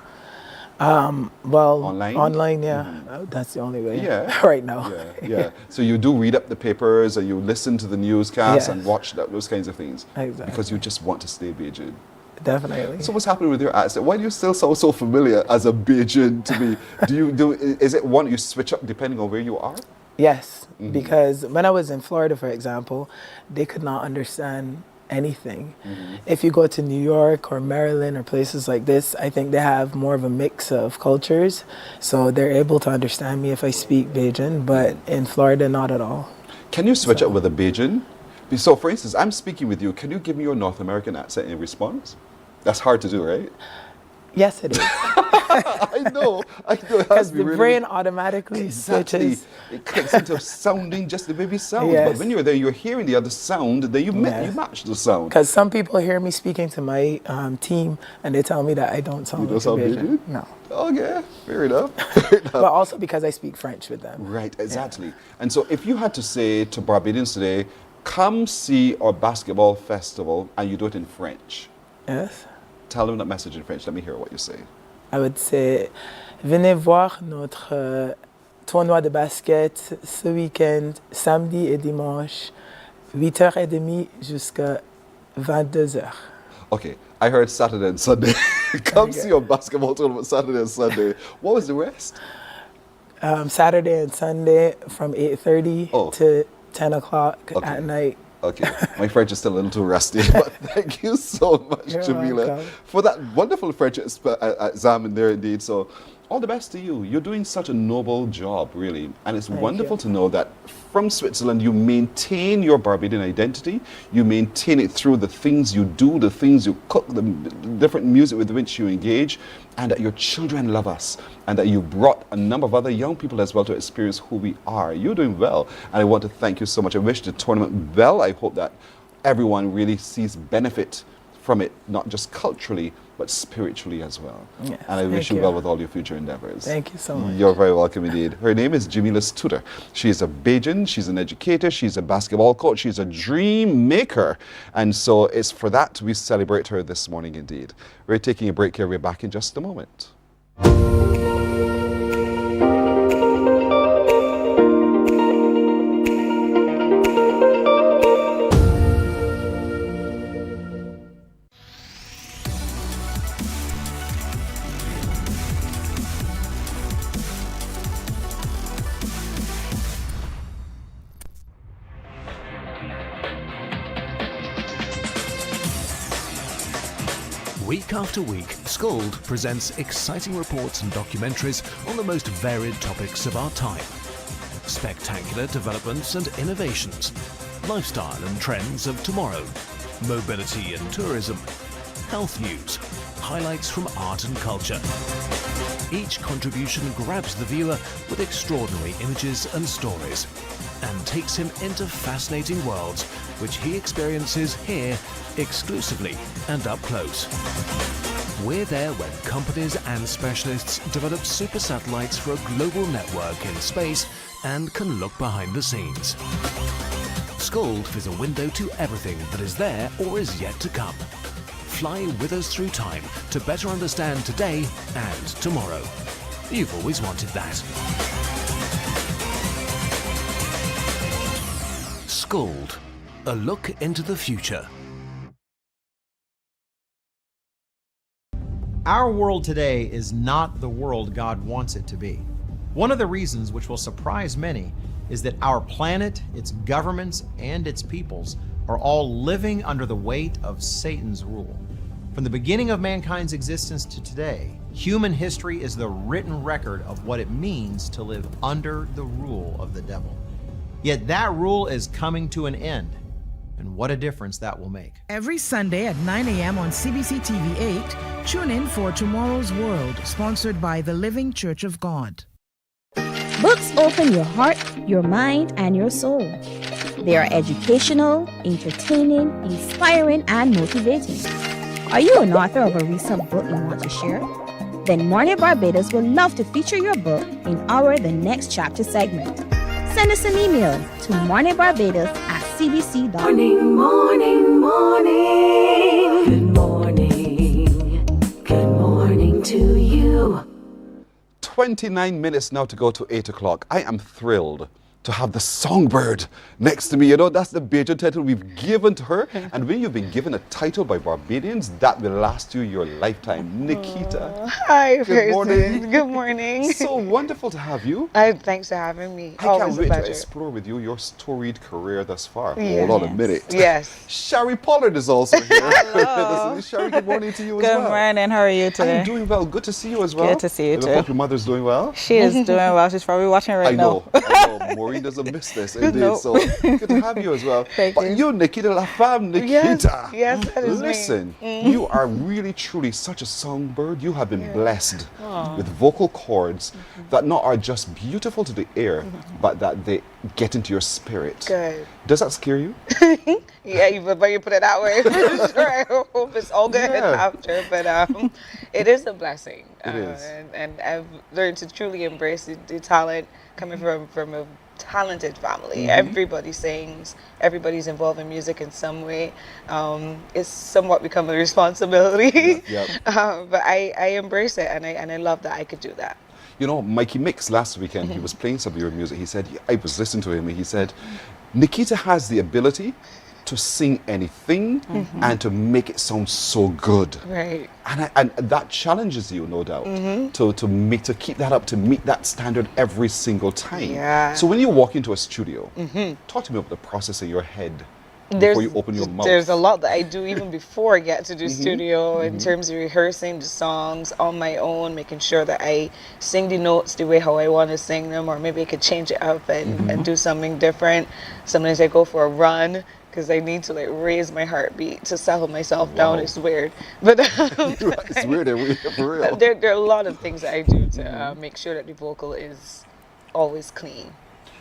Well, online, yeah. That's the only way. Yeah. right now. Yeah. So you do read up the papers and you listen to the newscasts Yes. and watch those kinds of things. Exactly. Because you just want to stay Bajan. Definitely. So what's happening with your accent? Why do you still sound so familiar as a Bajan to me? Is it one you switch up depending on where you are? Yes, because when I was in Florida, for example, they could not understand anything. If you go to New York or Maryland or places like this, I think they have more of a mix of cultures, so they're able to understand me if I speak Bajan, but in Florida, not at all. Can you switch up with a Bajan? So for instance, I'm speaking with you. Can you give me your North American accent in response? That's hard to do, right? Yes, it is. I know. Because the brain automatically switches. It clicks into sounding just the baby sound. Yes. But when you're there, you're hearing the other sound, then you match the sound. Because some people hear me speaking to my team and they tell me that I don't sound like a Bajan. No. Okay, fair enough. But also because I speak French with them. Right, exactly. And so if you had to say to Barbadians today, come see our basketball festival, and you do it in French. Yes. Tell them that message in French. Let me hear what you say. I would say, venez voir notre tournoi de basket ce week-end, samedi et dimanche, 8h30 jusqu'à 22h. Okay, I heard Saturday and Sunday. Come see your basketball tournament Saturday and Sunday. What was the rest? Saturday and Sunday from 8:30 to 10 o'clock at night. Okay, my French is still a little too rusty, but thank you so much, You're Jamila, welcome. for that wonderful French exam in there indeed. So, all the best to you. You're doing such a noble job, really. And it's wonderful to know that from Switzerland, you maintain your Barbadian identity. You maintain it through the things you do, the things you cook, the different music with which you engage, and that your children love us, and that you brought a number of other young people as well to experience who we are. You're doing well, and I want to thank you so much. I wish the tournament well. I hope that everyone really sees benefit from it, not just culturally, but spiritually as well. Yes, and I wish you thank well you. with all your future endeavors. Thank you so much. You're very welcome indeed. Her name is Jamila's Tudor. She is a Bajan, she's an educator, she's a basketball coach, she's a dream maker. And so it's for that we celebrate her this morning indeed. We're taking a break here. We're back in just a moment. Week after week, Scold presents exciting reports and documentaries on the most varied topics of our time. Spectacular developments and innovations, lifestyle and trends of tomorrow, mobility and tourism, health news, highlights from art and culture. Each contribution grabs the viewer with extraordinary images and stories and takes him into fascinating worlds which he experiences here exclusively and up close. We're there when companies and specialists develop super satellites for a global network in space and can look behind the scenes. Scold is a window to everything that is there or is yet to come. Fly with us through time to better understand today and tomorrow. You've always wanted that. Scold, a look into the future. Our world today is not the world God wants it to be. One of the reasons, which will surprise many, is that our planet, its governments, and its peoples are all living under the weight of Satan's rule. From the beginning of mankind's existence to today, human history is the written record of what it means to live under the rule of the devil. Yet that rule is coming to an end, and what a difference that will make. Every Sunday at 9 a.m. on CBC TV 8, tune in for Tomorrow's World, sponsored by the Living Church of God. Books open your heart, your mind, and your soul. They are educational, entertaining, inspiring, and motivating. Are you an author of a recent book you want to share? then Mornin Barbados would love to feature your book in our The Next Chapter segment. Send us an email to morninbarbados@cbc.com. Morning, morning, morning. Good morning. Good morning to you. 29 minutes now to go to 8 o'clock. I am thrilled to have the songbird next to me. You know, that's the major title we've given to her. And when you've been given a title by Barbadians, that will last you your lifetime. Nikita. Hi, Good morning. Good morning. So wonderful to have you. Thanks for having me. I Always can't a wait to pleasure. explore with you your storied career thus far. Yeah. Hold on a minute. Yes. Sherry Pollard is also here. Hello. Sherry, good morning to you as Good well. morning. How are you today? I'm doing well. Good to see you as well. Good to see you And I too. hope your mother's doing well. She is doing well. She's probably watching right now. I know. Maureen doesn't miss this, indeed. Nope. So good to have you as well. Thank But you, Nikita La Femme, Nikita. Yes, that is me. Listen, Mhm. you are really, truly such a songbird. You have been blessed Aw. with vocal cords that not are just beautiful to the ear, but that they get into your spirit. Good. Does that scare you? Yeah, but you put it that way. For sure. I hope it's all good after. But it is a blessing. It is. And I've learned to truly embrace the talent coming from a talented family. Mhm. Everybody sings. Everybody's involved in music in some way. It's somewhat become a responsibility. Yep. But I embrace it, and I love that I could do that. You know, Mikey Mix last weekend, he was playing some of your music. He said, I was listening to him, and he said, Nikita has the ability to sing anything and to make it sound so good. Right. And that challenges you, no doubt, to keep that up, to meet that standard every single time. Yeah. So when you walk into a studio, talk to me about the process in your head before you open your mouth. There's a lot that I do even before I get to do Mhm. studio in terms of rehearsing the songs on my own, making sure that I sing the notes the way how I want to sing them, or maybe I could change it up and do something different. Sometimes I go for a run because I need to like raise my heartbeat to settle myself down. Wow. It's weird, but It's weird, for real. but there are a lot of things that I do to make sure that the vocal is always clean.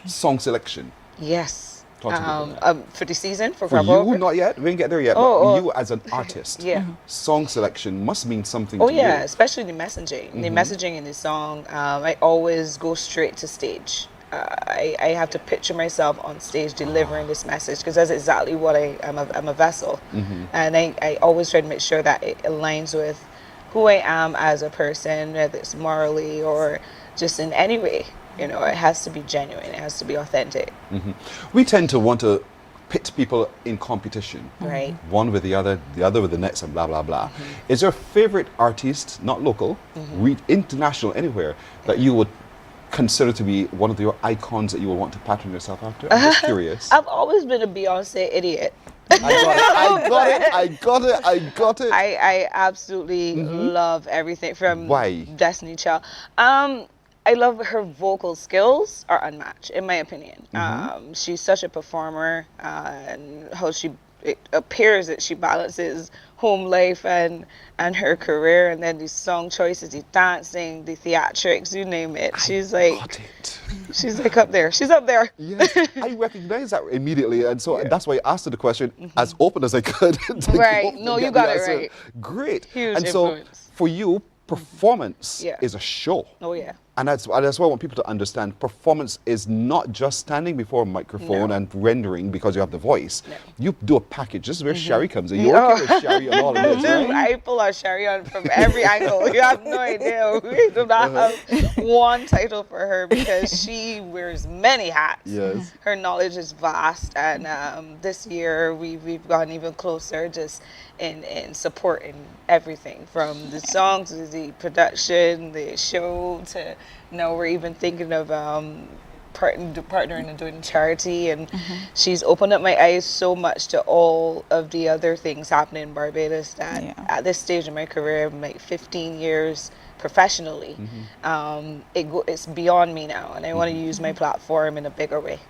Song selection. Yes. Talk to me about that. For the season, for For Crop you, Over? not yet. We didn't get there yet. Oh, but oh. you as an artist, Yeah. song selection must mean something Oh to yeah, you. especially the messaging. The messaging in the song, I always go straight to stage. I have to picture myself on stage delivering this message because that's exactly what I'm a vessel. And I always try to make sure that it aligns with who I am as a person, whether it's morally or just in any way. You know, it has to be genuine. It has to be authentic. We tend to want to pit people in competition. Right. One with the other with the next, and blah, blah, blah. Is there a favorite artist, not local, international, anywhere, that you would consider to be one of your icons that you would want to pattern yourself after? I'm just curious. I've always been a Beyonce idiot. I got it. I absolutely love everything from Why? Destiny Child. I love her vocal skills are unmatched, in my opinion. She's such a performer, and how it appears that she balances home life and her career, and then the song choices, the dancing, the theatrics, you name it. She's like, she's like up there. She's up there. Yes, I recognize that immediately, and so that's why I asked her the question as open as I could. Right. No, you got it right. Great. Huge and so influence. for you, performance Yeah. is a show. Oh yeah. And that's why I want people to understand performance is not just standing before a microphone and rendering because you have the voice. You do a package. This is where Sherry comes in. You're working with Sherry on all of this, right? I pull out Sherry on from every angle. You have no idea. We do not have one title for her because she wears many hats. Yes. Her knowledge is vast, and this year we've gone even closer just in supporting everything from the songs to the production, the show, to now we're even thinking of partnering and doing charity, and she's opened up my eyes so much to all of the other things happening in Barbados that at this stage in my career, I'm like 15 years professionally, it's beyond me now, and I want to use my platform in a bigger way.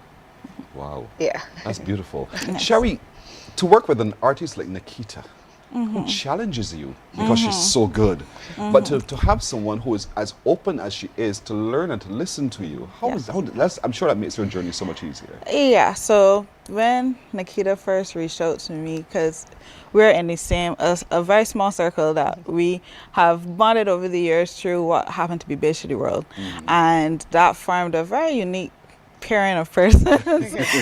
Wow. Yeah. That's beautiful. Sherry, to work with an artist like Nikita, who challenges you because she's so good, but to have someone who is as open as she is to learn and to listen to you, I'm sure that makes your journey so much easier. Yeah, so When Nikita first reached out to me, because we're in the same, a very small circle that we have bonded over the years through what happened to be Bishop World. And that formed a very unique pairing of persons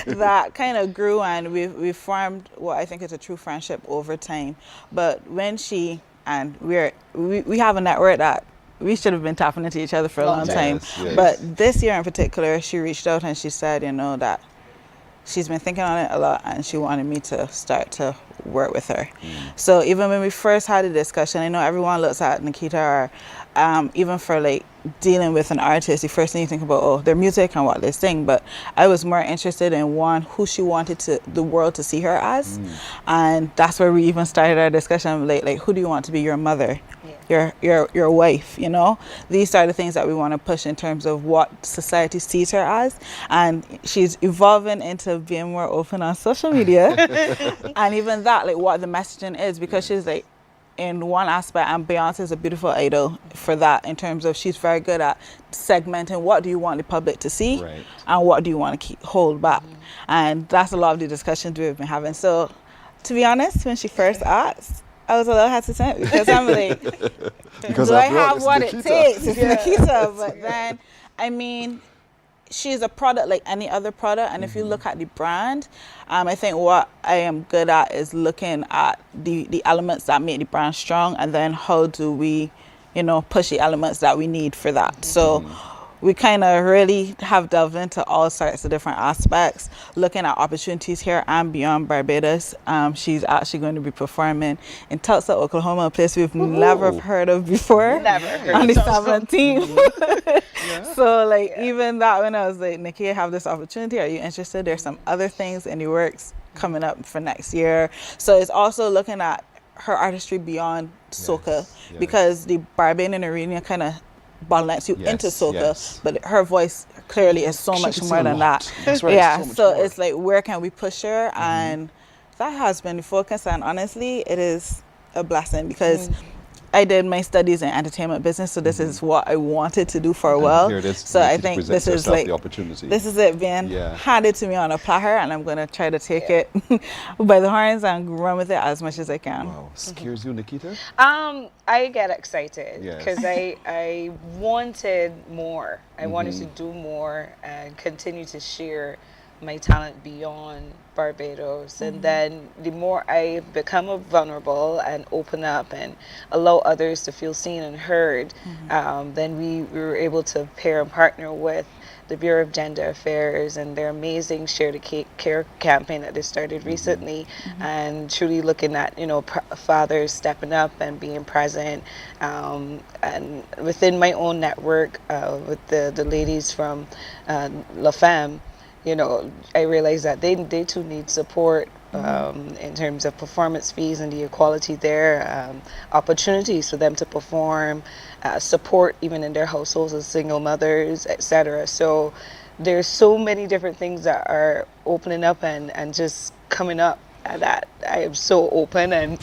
that kind of grew, and we formed what I think is a true friendship over time. But when she, and we have a network that we should have been tapping into each other for a long time. Yes. But this year in particular, she reached out and she said, you know, that she's been thinking on it a lot and she wanted me to start to work with her. So even when we first had a discussion, I know everyone looks at Nikita, or even for like dealing with an artist, the first thing you think about, oh, their music and what they sing. But I was more interested in one, who she wanted the world to see her as. And that's where we even started our discussion, like who do you want to be your mother? Your wife, you know? These are the things that we want to push in terms of what society sees her as. And she's evolving into being more open on social media. And even that, like what the messaging is, because she's like, in one aspect, and Beyonce is a beautiful idol for that, in terms of she's very good at segmenting what do you want the public to see and what do you want to hold back. And that's a lot of the discussions we've been having. So to be honest, when she first asked, I was a little hesitant, because I'm like, do I have what it takes? It's Nikita. But then, I mean, she's a product like any other product, and if you look at the brand, I think what I am good at is looking at the elements that make the brand strong, and then how do we, you know, push the elements that we need for that. So we kind of really have delved into all sorts of different aspects, looking at opportunities here and beyond Barbados. She's actually going to be performing in Tulsa, Oklahoma, a place we've never heard of before. Never heard on the of 17th. So like even that, when I was like, Nikki, I have this opportunity, are you interested? There's some other things in the works coming up for next year. So it's also looking at her artistry beyond soca, because the Barbadian arena kind of bottlenecks you into soca, but her voice clearly is so much more than that. That's right. Yeah, so it's like, where can we push her? And that has been the focus, and honestly, it is a blessing, because I did my studies in entertainment business, so this is what I wanted to do for a while. Here it is. So I think this is like the opportunity. This is it being handed to me on a platter, and I'm going to try to take it by the horns and run with it as much as I can. Wow. Scares you, Nikita? I get excited because I wanted more. I wanted to do more and continue to share my talent beyond Barbados. And then the more I become vulnerable and open up and allow others to feel seen and heard, then we were able to pair and partner with the Bureau of Gender Affairs and their amazing Share the Care campaign that they started recently, and truly looking at, you know, fathers stepping up and being present, and within my own network with the ladies from La Femme, you know, I realized that they too need support in terms of performance fees and the equality there, opportunities for them to perform, support even in their households as single mothers, etc. So there's so many different things that are opening up and just coming up that I am so open and,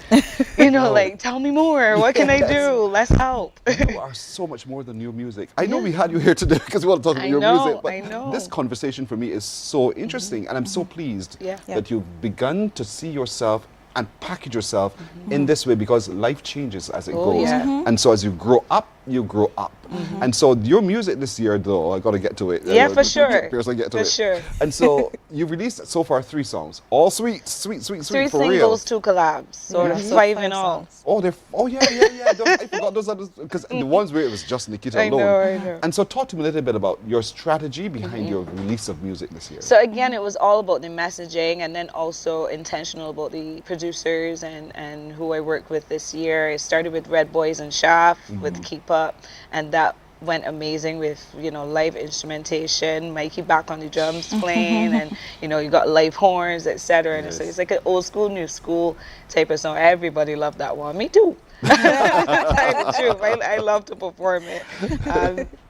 you know, like, tell me more. What can I do? Let's help. You are so much more than your music. I know we had you here today because we want to talk about your music, but this conversation for me is so interesting, and I'm so pleased that you've begun to see yourself and package yourself in this way, because life changes as it goes. And so as you grow up, you grow up. And so your music this year, though, I got to get to it. Yeah, for sure. For sure. And so you've released so far 3 songs, all sweet, Three for real. singles, 2 collabs, sort of 5 in all. I forgot those others, because the ones where it was just Nikita alone. I know. And so talk to me a little bit about your strategy behind your release of music this year. So again, it was all about the messaging, and then also intentional about the producers and who I worked with this year. I started with Red Boys and Shaft with Keep Up, and that went amazing with, you know, live instrumentation, Mikey back on the drums playing, and, you know, you got live horns, etc. And so it's like an old school, new school type of song. Everybody loved that one. Me too. I love love to perform it.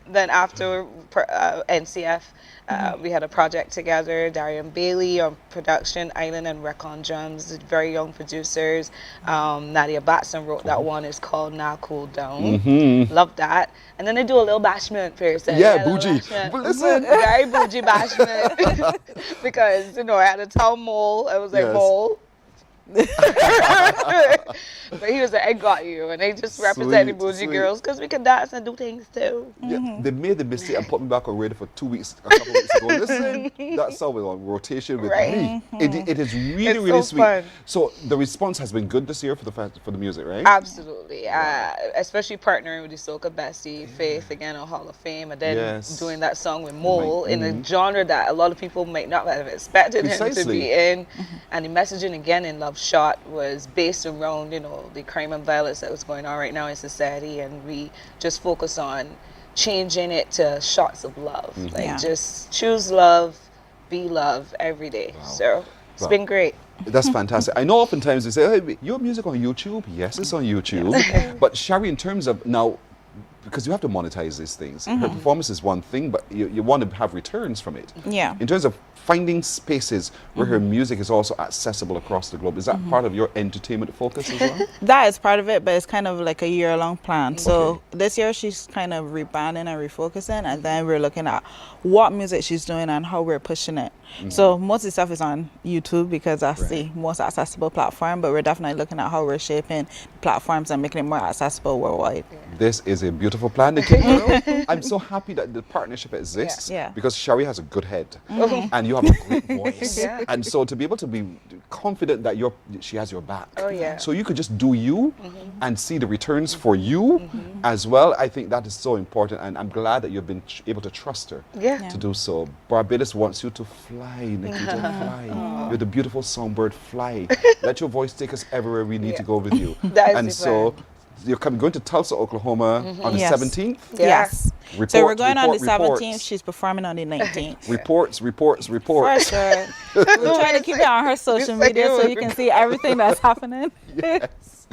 Then after NCF, we had a project together, Darian Bailey on production, Island and Rec on drums, very young producers. Nadia Batson wrote that one. It's called Now Cool Down. Love that. And then they do a little bashment person. Yeah, bougie. But listen. Very bougie bashment. Because, you know, I had to tell Mole, I was like, Yes. Mole. But he was like, I got you. And they just represented bougie girls because we can dance and do things too. Yeah, they made the mistake and put me back on radio for 2 weeks, a couple of weeks ago. Listen, that song was on rotation with me. It is really, It's really so sweet. fun. So the response has been good this year for the music, right? Absolutely. Especially partnering with the Soca Bestie, Faith, again, on Hall of Fame, and then doing that song with Mole in a genre that a lot of people might not have expected him to be in. And the messaging, again, in Love Shot was based around, you know, the crime and violence that was going on right now in society, and we just focus on changing it to shots of love. Like, just choose love, be love every day. So it's been great. That's fantastic. I know oftentimes they say, hey, your music on YouTube? Yes, it's on YouTube. But Shari, in terms of now, because you have to monetize these things. Her performance is one thing, but you want to have returns from it. Yeah. In terms of finding spaces where her music is also accessible across the globe, is that part of your entertainment focus as well? That is part of it, but it's kind of like a year-long plan. So this year she's kind of rebanding and refocusing, and then we're looking at what music she's doing and how we're pushing it. So most of the stuff is on YouTube because that's the most accessible platform, but we're definitely looking at how we're shaping platforms and making it more accessible worldwide. This is a beautiful plan. I'm so happy that the partnership exists because Shari has a good head and you have a great voice. And so to be able to be confident that she has your back. So you could just do you and see the returns for you as well. I think that is so important, and I'm glad that you've been able to trust her to do so. Barbados wants you to fly, Nikita, fly. You're the beautiful songbird, fly. Let your voice take us everywhere we need to go with you. And so you're going to Tulsa, Oklahoma on the 17th? Yes. So we're going on the 17th. Reports. She's performing on the 19th. Reports. For sure. We're trying to keep it on her social media so you can see everything that's happening. Yes.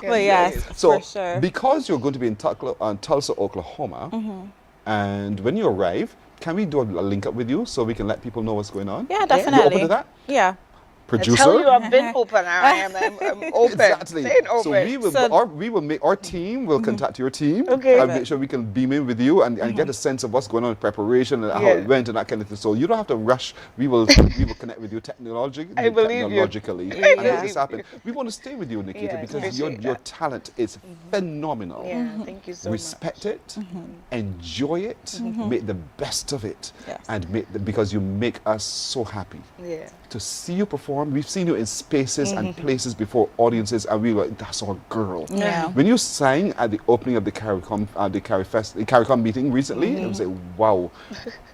But yes, so for sure. Because you're going to be in Tulsa, Oklahoma, and when you arrive, can we do a link up with you so we can let people know what's going on? Yeah, definitely. You open to that? Yeah. Producer? I tell you, I've been open. I'm open. Exactly. Staying open. So we will make our team will contact your team and make sure we can beam in with you and get a sense of what's going on in preparation and how it went and that kind of thing. So you don't have to rush. We will connect with you technologically. I believe technologically. you. And make this happen. We want to stay with you, Nikita, because your talent is phenomenal. Yeah, thank you so Respect it, enjoy it, make the best of it, and because you make us so happy. Yeah. To see you perform, we've seen you in spaces and places before audiences, and we were like, that's our girl. Yeah. When you sang at the opening of the CARICOM meeting recently, it was like, wow,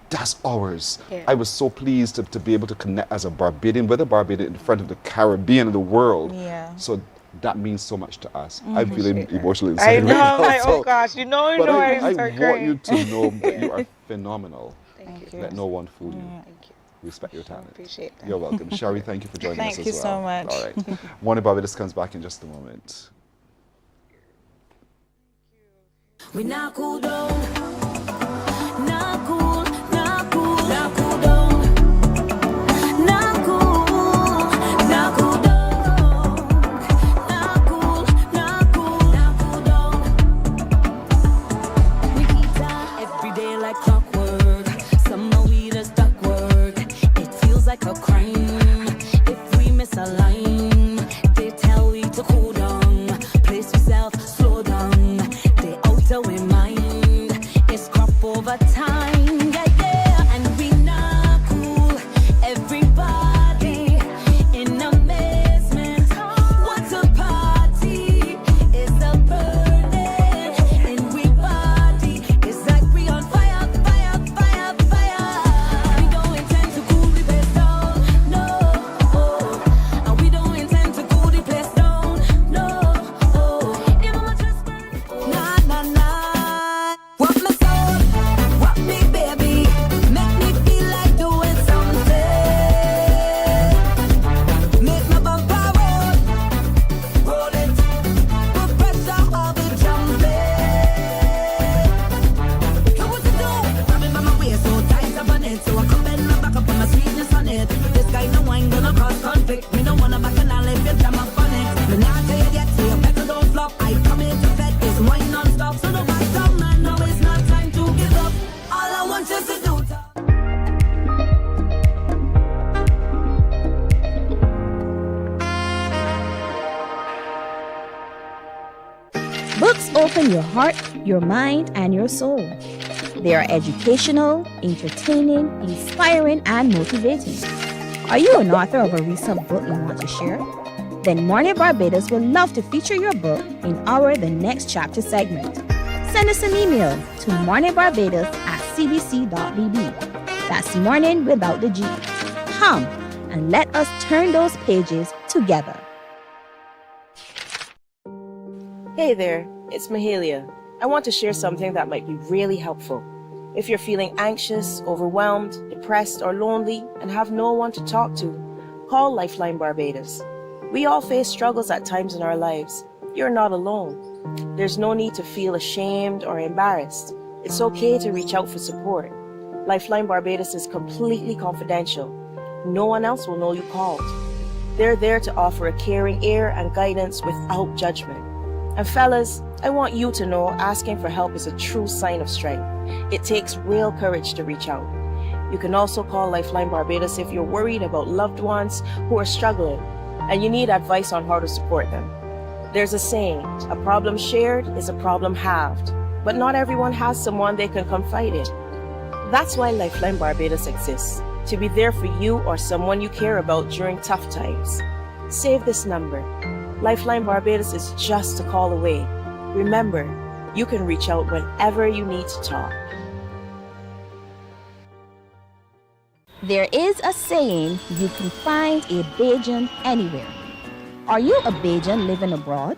that's ours. Yeah. I was so pleased to be able to connect as a Barbadian with a Barbadian in front of the Caribbean and the world. Yeah. So that means so much to us. I'm feeling emotionally inside I know, right now. like, oh gosh, you know, but I I want you to know that you are phenomenal. Thank you. Let no one fool you. Thank you. Respect your talent. Appreciate that. You're welcome. Shari, thank you for joining us as well. Thank you so much. All right. Mornin Barbados comes back in just a moment. We now cool down. Now cool, now cool, now cool down. Now cool, now cool down. Now cool, now cool, now cool down. Nikita, every day like clockwork. Summer we just duck work. It feels like a crime if we miss a line. They tell we to cool down, place yourself, slow down. They out of we mind. Books open your heart, your mind, and your soul. They are educational, entertaining, inspiring, and motivating. Are you an author of a recent book you want to share? Then Mornin Barbados would love to feature your book in our The Next Chapter segment. Send us an email to morninbarbados@cbc.bb. That's morning without the G. Come and let us turn those pages together. Hey there, it's Mahalia. I want to share something that might be really helpful. If you're feeling anxious, overwhelmed, depressed, or lonely and have no one to talk to, call Lifeline Barbados. We all face struggles at times in our lives. You're not alone. There's no need to feel ashamed or embarrassed. It's okay to reach out for support. Lifeline Barbados is completely confidential. No one else will know you called. They're there to offer a caring ear and guidance without judgment. And fellas, I want you to know asking for help is a true sign of strength. It takes real courage to reach out. You can also call Lifeline Barbados if you're worried about loved ones who are struggling and you need advice on how to support them. There's a saying, a problem shared is a problem halved, but not everyone has someone they can confide in. That's why Lifeline Barbados exists, to be there for you or someone you care about during tough times. Save this number. Lifeline Barbados is just a call away. Remember, you can reach out whenever you need to talk. There is a saying, you can find a Bajan anywhere. Are you a Bajan living abroad?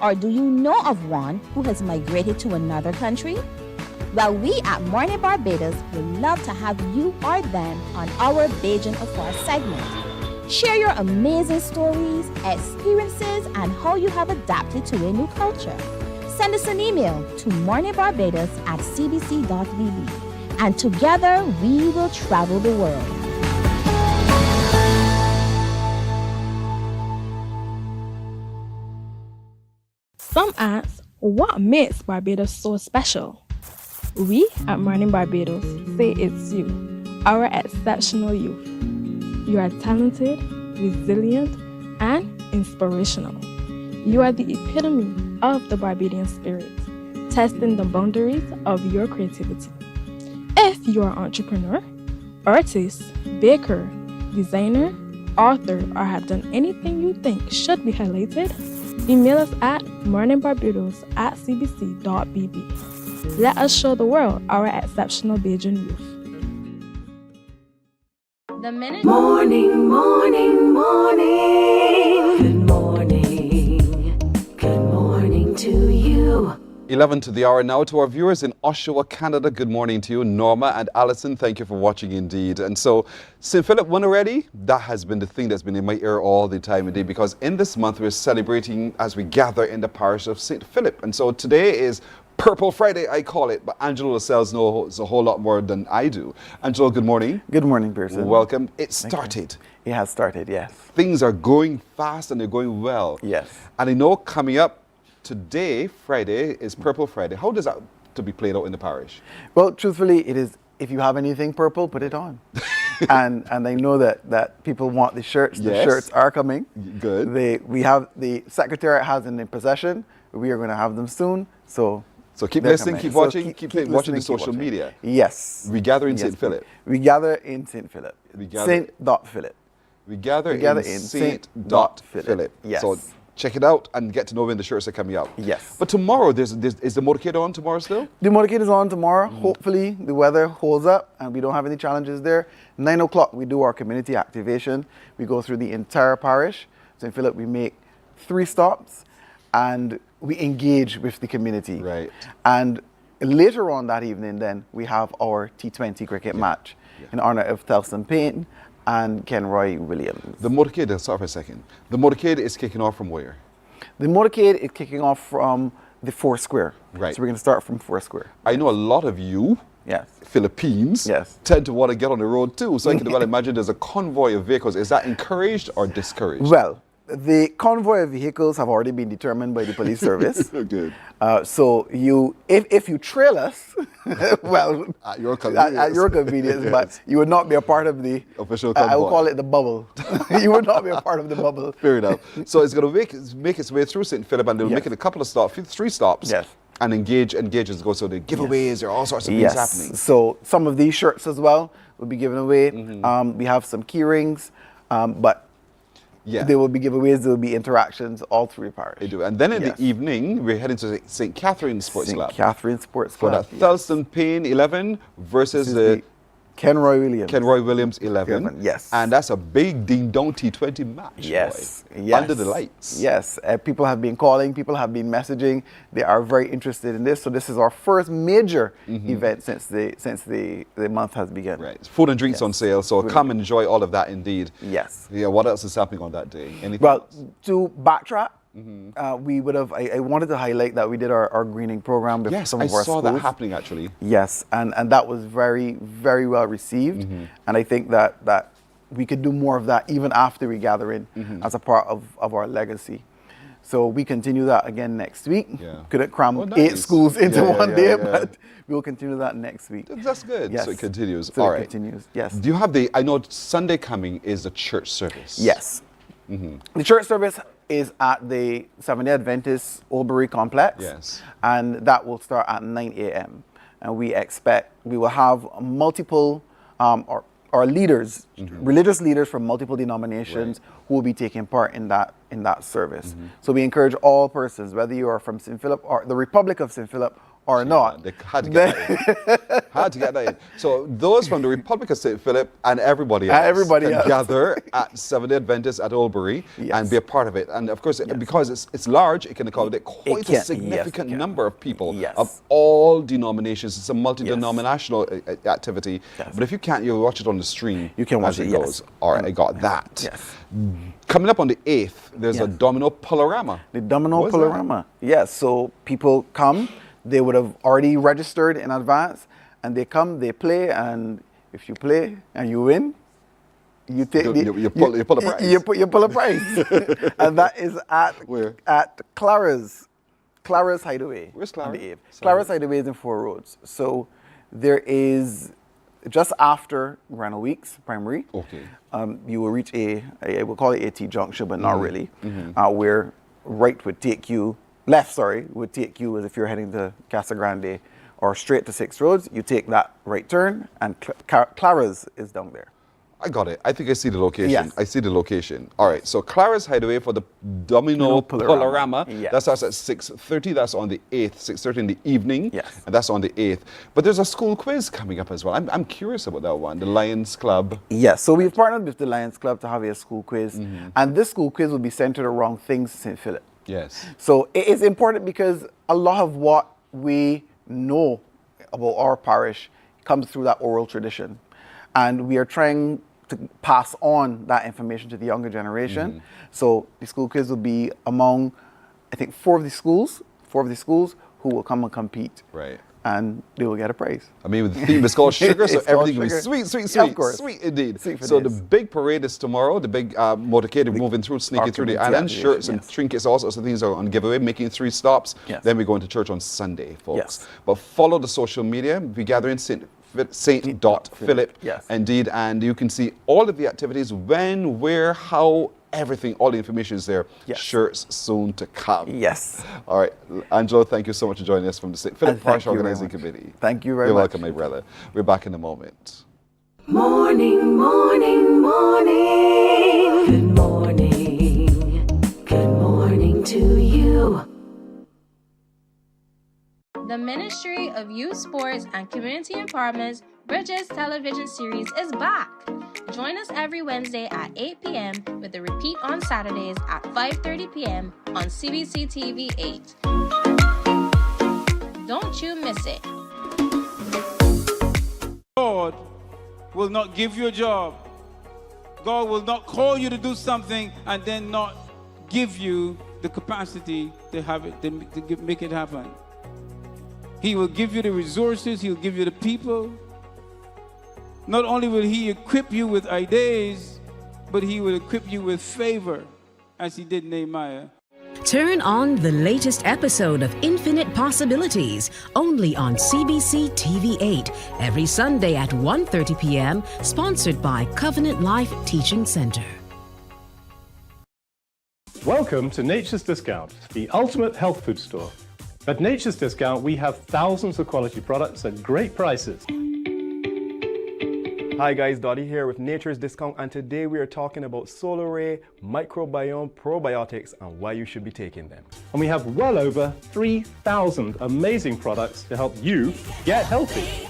Or do you know of one who has migrated to another country? Well, we at Mornin Barbados would love to have you or them on our Bajan Afar segment. Share your amazing stories, experiences, and how you have adapted to a new culture. Send us an email to morninbarbados@cbc.bb. And together we will travel the world. Some ask, what makes Barbados so special? We at Mornin Barbados say it's you, our exceptional youth. You are talented, resilient, and inspirational. You are the epitome of the Barbadian spirit, testing the boundaries of your creativity. If you are an entrepreneur, artist, baker, designer, author, or have done anything you think should be highlighted, email us at morninbarbados@cbc.bb. Let us show the world our exceptional Bajan youth. The minute. Morning, morning, morning. Good morning. Good morning to you. 11 to the hour now. To our viewers in Oshawa, Canada, good morning to you. Norma and Alison, thank you for watching indeed. And so, St. Philip won already? That has been the thing that's been in my ear all the time indeed, because in this month we're celebrating as we gather in the parish of St. Philip. And so today is Purple Friday, I call it, but Angelo Lascelles knows a whole lot more than I do. Angelo, good morning. Good morning, Pearson. Welcome. It started. It has started, yes. Things are going fast and they're going well. Yes. And I know coming up today, Friday, is Purple Friday. How does that to be played out in the parish? Well, truthfully, it is, if you have anything purple, put it on. and I know that people want the shirts. The Yes. shirts are coming. Good. We have, the Secretariat has them in possession. We are going to have them soon. So keep they're listening, coming. keep So watching, keep watching listening, the keep social watching. media. Yes. We gather in Yes, St. Philip. We gather in St. Philip. We gather- Saint.Philip. We gather in in Saint.Philip. Yes. So check it out and get to know when the shirts are coming out. Yes. But tomorrow, is the motorcade on tomorrow still? The motorcade is on tomorrow. Hopefully the weather holds up and we don't have any challenges there. 9 o'clock we do our community activation. We go through the entire parish. St. Philip, we make 3 stops and we engage with the community. Right. And later on that evening then we have our T20 cricket match in honor of Telston Payne and Kenroy Williams. The motorcade, let's start for a second. The motorcade is kicking off from where? The motorcade is kicking off from the 4 Square. Right. So we're going to start from 4 Square. I know a lot of you, Philippines, tend to want to get on the road too. So I can well imagine there's a convoy of vehicles. Is that encouraged or discouraged? Well, The convoy of vehicles have already been determined by the police service. Good. So if you trail us, well, at your convenience, yes. But you would not be a part of the official convoy. I would call it the bubble. You would not be a part of the bubble. Fair enough. So it's going to make its way through St. Philip, and they'll make it a couple of stops, 3 stops. Yes. And engage as go. So the giveaways, there are all sorts of things happening. So some of these shirts as well will be given away. We have some key rings, but there will be giveaways, there will be interactions all through the parish. They do. And then in the evening, we're heading to St. Catherine's Sports Club. St. Catherine's Sports For Club. that Thelston Payne 11 versus the Kenroy Williams. Kenroy Williams 11. Yes. And that's a big ding-dong T20 match. Yes. Boy. Yes. Under the lights. Yes. People have been calling, people have been messaging. They are very interested in this. So this is our first major event since the month has begun. Right. Food and drinks on sale. So come and enjoy all of that indeed. Yes. Yeah. What else is happening on that day? Anything well, else? to backtrack, we would have. I wanted to highlight that we did our greening program with some of our schools. I saw that happening actually. Yes, and that was very, very well received, and I think that we could do more of that even after we gather in as a part of our legacy. So we continue that again next week. Yeah. Couldn't cram 8 schools into one day, but we will continue that next week. That's good. Yes. So it continues. So all it right. continues. Yes. Do you have I know Sunday coming is the church service. Yes. The church service is at the Seventh-day Adventist Oldbury complex. Yes. And that will start at 9 a.m. And we expect we will have multiple our leaders, religious leaders from multiple denominations who will be taking part in that service. So we encourage all persons, whether you are from St. Philip or the Republic of St. Philip or not. They had to get that in. Had to get that in. So those from the Republic of St. Philip and everybody else can gather at Seventh-day Adventist at Oldbury and be a part of it. And of course, because it's large, it can accommodate quite a significant number of people of all denominations. It's a multi-denominational activity. But if you can't, you'll watch it on the stream. You can watch as it, goes. All right, I got that. Yes. Coming up on the 8th, there's a domino pull-orama. The domino pull-orama. Yes, so people come. They would have already registered in advance, and they come, they play, and if you play and you win, you take you pull a prize. You pull a prize, and that is at Clara's Hideaway. Where's Clara? On the 8th. Clara's Hideaway is in 4 Roads. So there is just after Granite Weeks Primary. Okay. You will reach I will call it a T junction, but not really, where right would take you. Left, would take you as if you're heading to Casa Grande or straight to 6 Roads. You take that right turn, and Clara's is down there. I got it. I think I see the location. Yes. I see the location. All right. So Clara's Hideaway for the domino pull-orama. Yes. That starts at 6:30. That's on the 8th. 6:30 in the evening. Yes. And that's on the 8th. But there's a school quiz coming up as well. I'm curious about that one. The Lions Club. Yes. So we've partnered with the Lions Club to have a school quiz, and this school quiz will be centered around things St. Philip. Yes. So it is important because a lot of what we know about our parish comes through that oral tradition, and we are trying to pass on that information to the younger generation. So the school quiz will be among, I think, 4 of the schools who will come and compete. Right. And they will get a prize. I mean, the theme is called sugar, so everything will be sweet, Of course. sweet indeed. Sweet So the big parade is tomorrow, the big motorcade moving through, sneaking through the island, shirts and trinkets, all sorts of things are on giveaway, making 3 stops. Yes. Then we go into church on Sunday, folks. Yes. But follow the social media. We gather in Saint Philip, yes. Indeed, and you can see all of the activities, when, where, how, everything, all the information is there. Yes. Shirts soon to come. Yes. All right, Angelo, thank you so much for joining us from the St. Philip And Parish thank you very Organizing much. Committee. Thank you very You're much. welcome, my brother. We're back in a moment. Morning, morning, morning. Good morning. Good morning to you. The Ministry of Youth Sports and Community Empowerment's Bridges television series is back. Join us every Wednesday at 8 p.m. with a repeat on Saturdays at 5:30 p.m. on CBC TV 8. Don't you miss it. God will not give you a job. God will not call you to do something and then not give you the capacity to have it, to make it happen. He will give you the resources. He'll give you the people. Not only will he equip you with ideas, but he will equip you with favor as he did Nehemiah. Turn on the latest episode of Infinite Possibilities, only on CBC TV8, every Sunday at 1:30 p.m., sponsored by Covenant Life Teaching Center. Welcome to Nature's Discount, the ultimate health food store. At Nature's Discount, we have thousands of quality products at great prices. Hi guys, Dottie here with Nature's Discount, and today we are talking about Solar Ray, microbiome, probiotics, and why you should be taking them. And we have well over 3,000 amazing products to help you get healthy.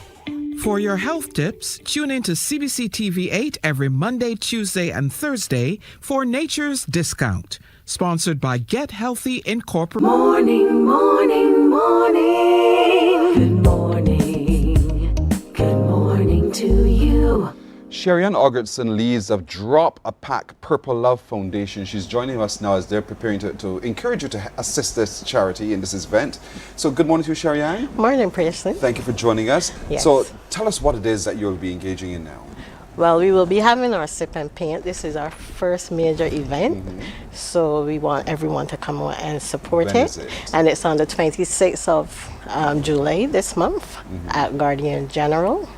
For your health tips, tune in to CBC TV8 every Monday, Tuesday, and Thursday for Nature's Discount. Sponsored by Get Healthy Incorporated. Morning, morning, morning. Good morning. Good morning to you. Sherry Ann Oggertson leads of Drop a Pack Purple Love Foundation. She's joining us now as they're preparing to encourage you to assist this charity in this event. So good morning to you, Sherry Ann. Morning, Presley. Thank you for joining us. Yes. So tell us what it is that you'll be engaging in now. Well, we will be having our sip and paint. This is our first major event, so we want everyone to come out and support When it. is it? And it's on the 26th of July this month at Guardian General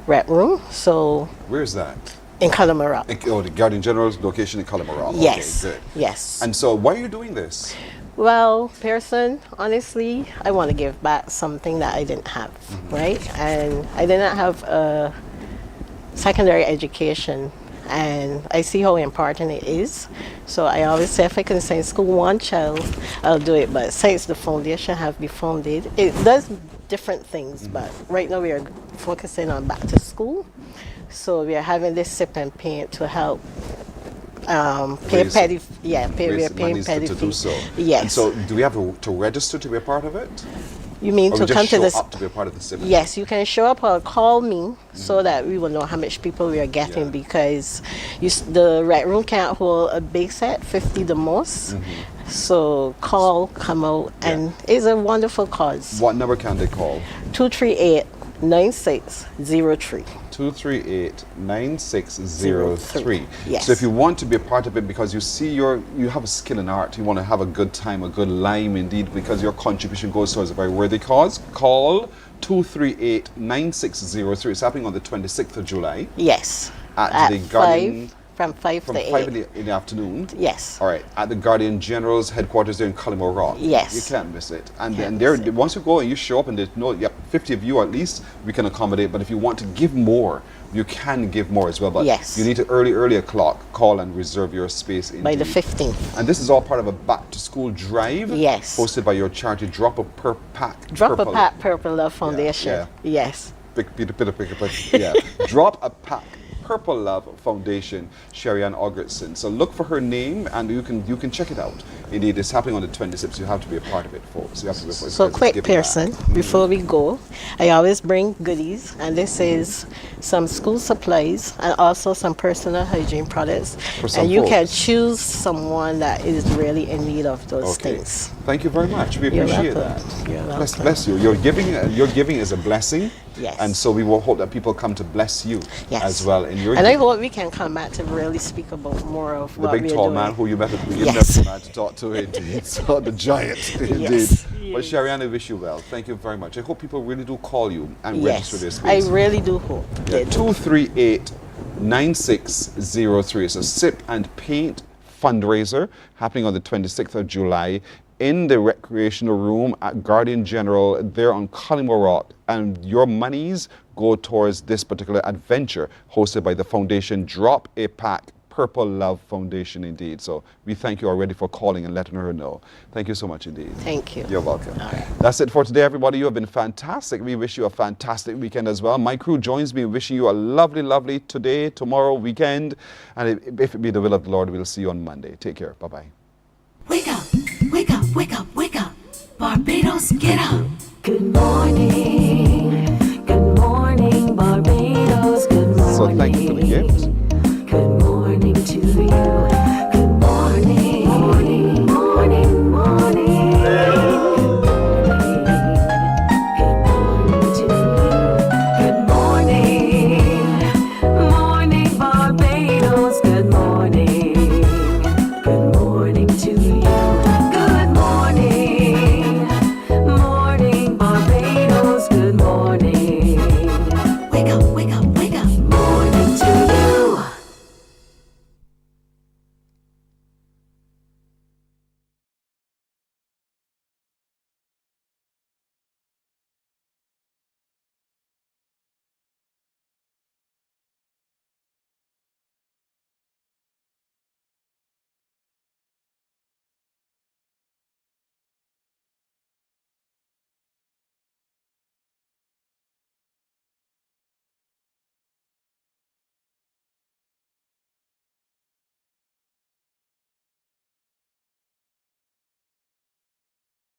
Red Room. So Where is that? in Calamara. The Guardian General's location in Calamara. Yes. Okay, good. Yes. And so why are you doing this? Well, Pearson, honestly, I want to give back something that I didn't have, right? And I didn't have a secondary education, and I see how important it is. So I always say if I can send school one child, I'll do it. But since the foundation have been funded, it does different things. But right now we are focusing on back to school. So we are having this sip and paint to help pay petty, we're paying petty to do fees. so. Yes. And so do we have to register to be a part of it? You mean Or to we just come to show this? up to be a part of the sip? Yes, you can show up or call me so that we will know how much people we are getting, because the Red Room can't hold a big set, 50 the most. So call, come out, and it's a wonderful cause. What number can they call? 238-9603. 238-9603. Yes. So if you want to be a part of it because you see you have a skill in art, you want to have a good time, a good lime indeed, because your contribution goes towards a very worthy cause, call 238-9603. It's happening on the 26th of July. Yes. At the Guardian. From 5 to 8. 5 in the afternoon? Yes. All right, at the Guardian General's headquarters there in Cullimore Rock. Yes. You can't miss it. And then there, once you go and you show up and there's 50 of you at least, we can accommodate. But if you want to give more, you can give more as well. But you need to early o'clock call and reserve your space. By the 15th. And this is all part of a back to school drive. Yes. Hosted by your charity Drop a Pack Purple Love Foundation. Yes. Yeah. Drop a Pack Purple Love Foundation, Sherry Ann Oggertson. So look for her name and you can check it out. Indeed, it's happening on the 26th. You have to be a part of it, folks. You have to be a part of it. So quick, Pearson, before we go, I always bring goodies, and this is some school supplies and also some personal hygiene products. And you can choose someone that is really in need of those things. Thank you very much. We You're appreciate welcome. that. You're welcome. Bless you. Your giving is a blessing. Yes. And so we will hope that people come to bless you as well in your And I giving. hope we can come back to really speak about more of The what big we're tall doing. man who you met at the Yes. man to talk to, indeed. So the giant, indeed. Yes. But Sherry Ann, I wish you well. Thank you very much. I hope people really do call you and register their Yes, space. I really do hope. Yeah, 238-9603. It's a sip and paint fundraiser happening on the 26th of July in the recreational room at Guardian General there on Cullimore Rock. And your monies go towards this particular adventure hosted by the foundation Drop a Pack Purple Love Foundation indeed. So we thank you already for calling and letting her know. Thank you so much indeed. Thank you. You're welcome. That's it for today, everybody. You have been fantastic. We wish you a fantastic weekend as well. My crew joins me wishing you a lovely, lovely today, tomorrow, weekend. And if it be the will of the Lord, we'll see you on Monday. Take care. Bye-bye. Wake up, wake up, wake up, wake up. Barbados, get up. Good morning. Good morning, Barbados. Good morning. So thank you for the gift.